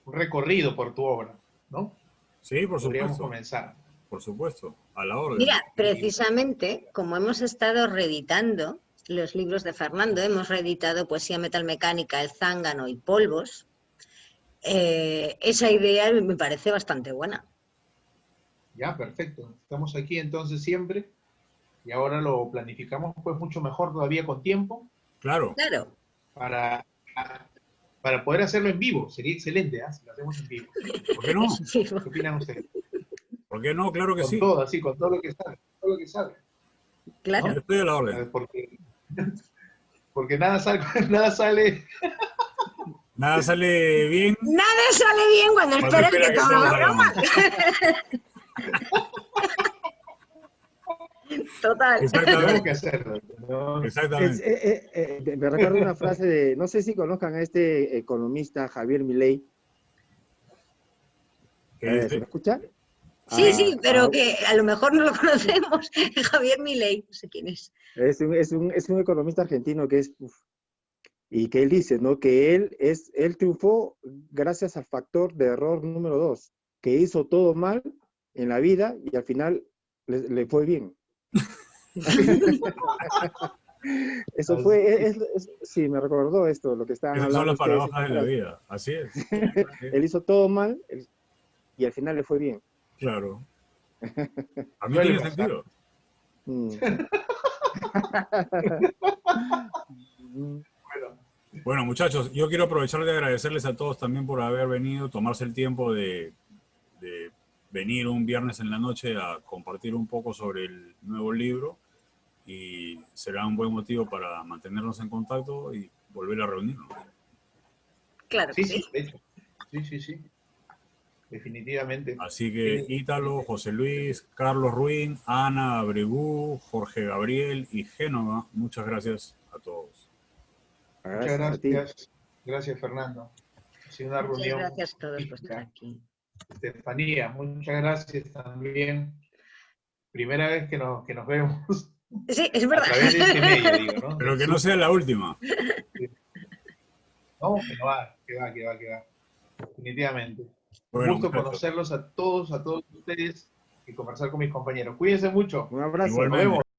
recorrido por tu obra, ¿no? Sí, por supuesto. Podríamos comenzar. Por supuesto, a la orden. Mira, precisamente, como hemos estado reeditando los libros de Fernando, hemos reeditado Poesía metalmecánica, El zángano y Polvos, esa idea me parece bastante buena. Ya, perfecto. Estamos aquí entonces siempre y ahora lo planificamos pues mucho mejor todavía con tiempo. Claro. Claro. Para poder hacerlo en vivo. Sería excelente, ¿eh? Si lo hacemos en vivo. ¿Por qué no? ¿Qué opinan ustedes? ¿Por qué no? Claro que con sí. Todo, así, con todo lo que sabe. Claro. No, yo estoy a la orden. Porque nada sale... Nada sale bien. Nada sale bien cuando esperas que todo salga mal. Total. Tenemos que hacerlo, ¿no? Exactamente. Me recuerdo una frase de, no sé si conozcan a este economista Javier Milei. ¿Qué dice? ¿Se me escucha? Sí, sí, pero a- que a lo mejor no lo conocemos. Javier Milei, no sé quién es. es un economista argentino que es, uf, y que él dice, ¿no? Que él triunfó gracias al factor de error número 2, que hizo todo mal en la vida y al final le fue bien. Eso Así fue, sí, me recordó esto, lo que estaban Esas son hablando las ustedes. paradojas de la vida. Así es. Sí, Él hizo todo mal y al final le fue bien. claro. A mí suele tiene pasar. sentido. Mm. Mm. Bueno, Bueno, muchachos, yo quiero aprovechar de agradecerles a todos también por haber venido, tomarse el tiempo de venir un viernes en la noche a compartir un poco sobre el nuevo libro y será un buen motivo para mantenernos en contacto y volver a reunirnos. Claro que sí, sí. sí, de hecho. Sí, sí, sí. Definitivamente. Así que Ítalo, José Luis, Carlos Ruin, Ana Abregú, Jorge Gabriel y Génova, muchas gracias a todos. Muchas Gracias a ti. gracias. Gracias, Fernando. Ha sido una Muchas reunión gracias a todos por estar magnífica. aquí. Estefanía, muchas gracias también. Primera vez que nos vemos Sí, es a verdad. través de este medio, digo, ¿no? Pero Del que no Zoom. sea la última. No, que no va, que va, que va, que va. Definitivamente. Un Bueno, gusto muchachos, conocerlos a todos ustedes y conversar con mis compañeros. Cuídense mucho. Un abrazo. Nos vemos. igualmente.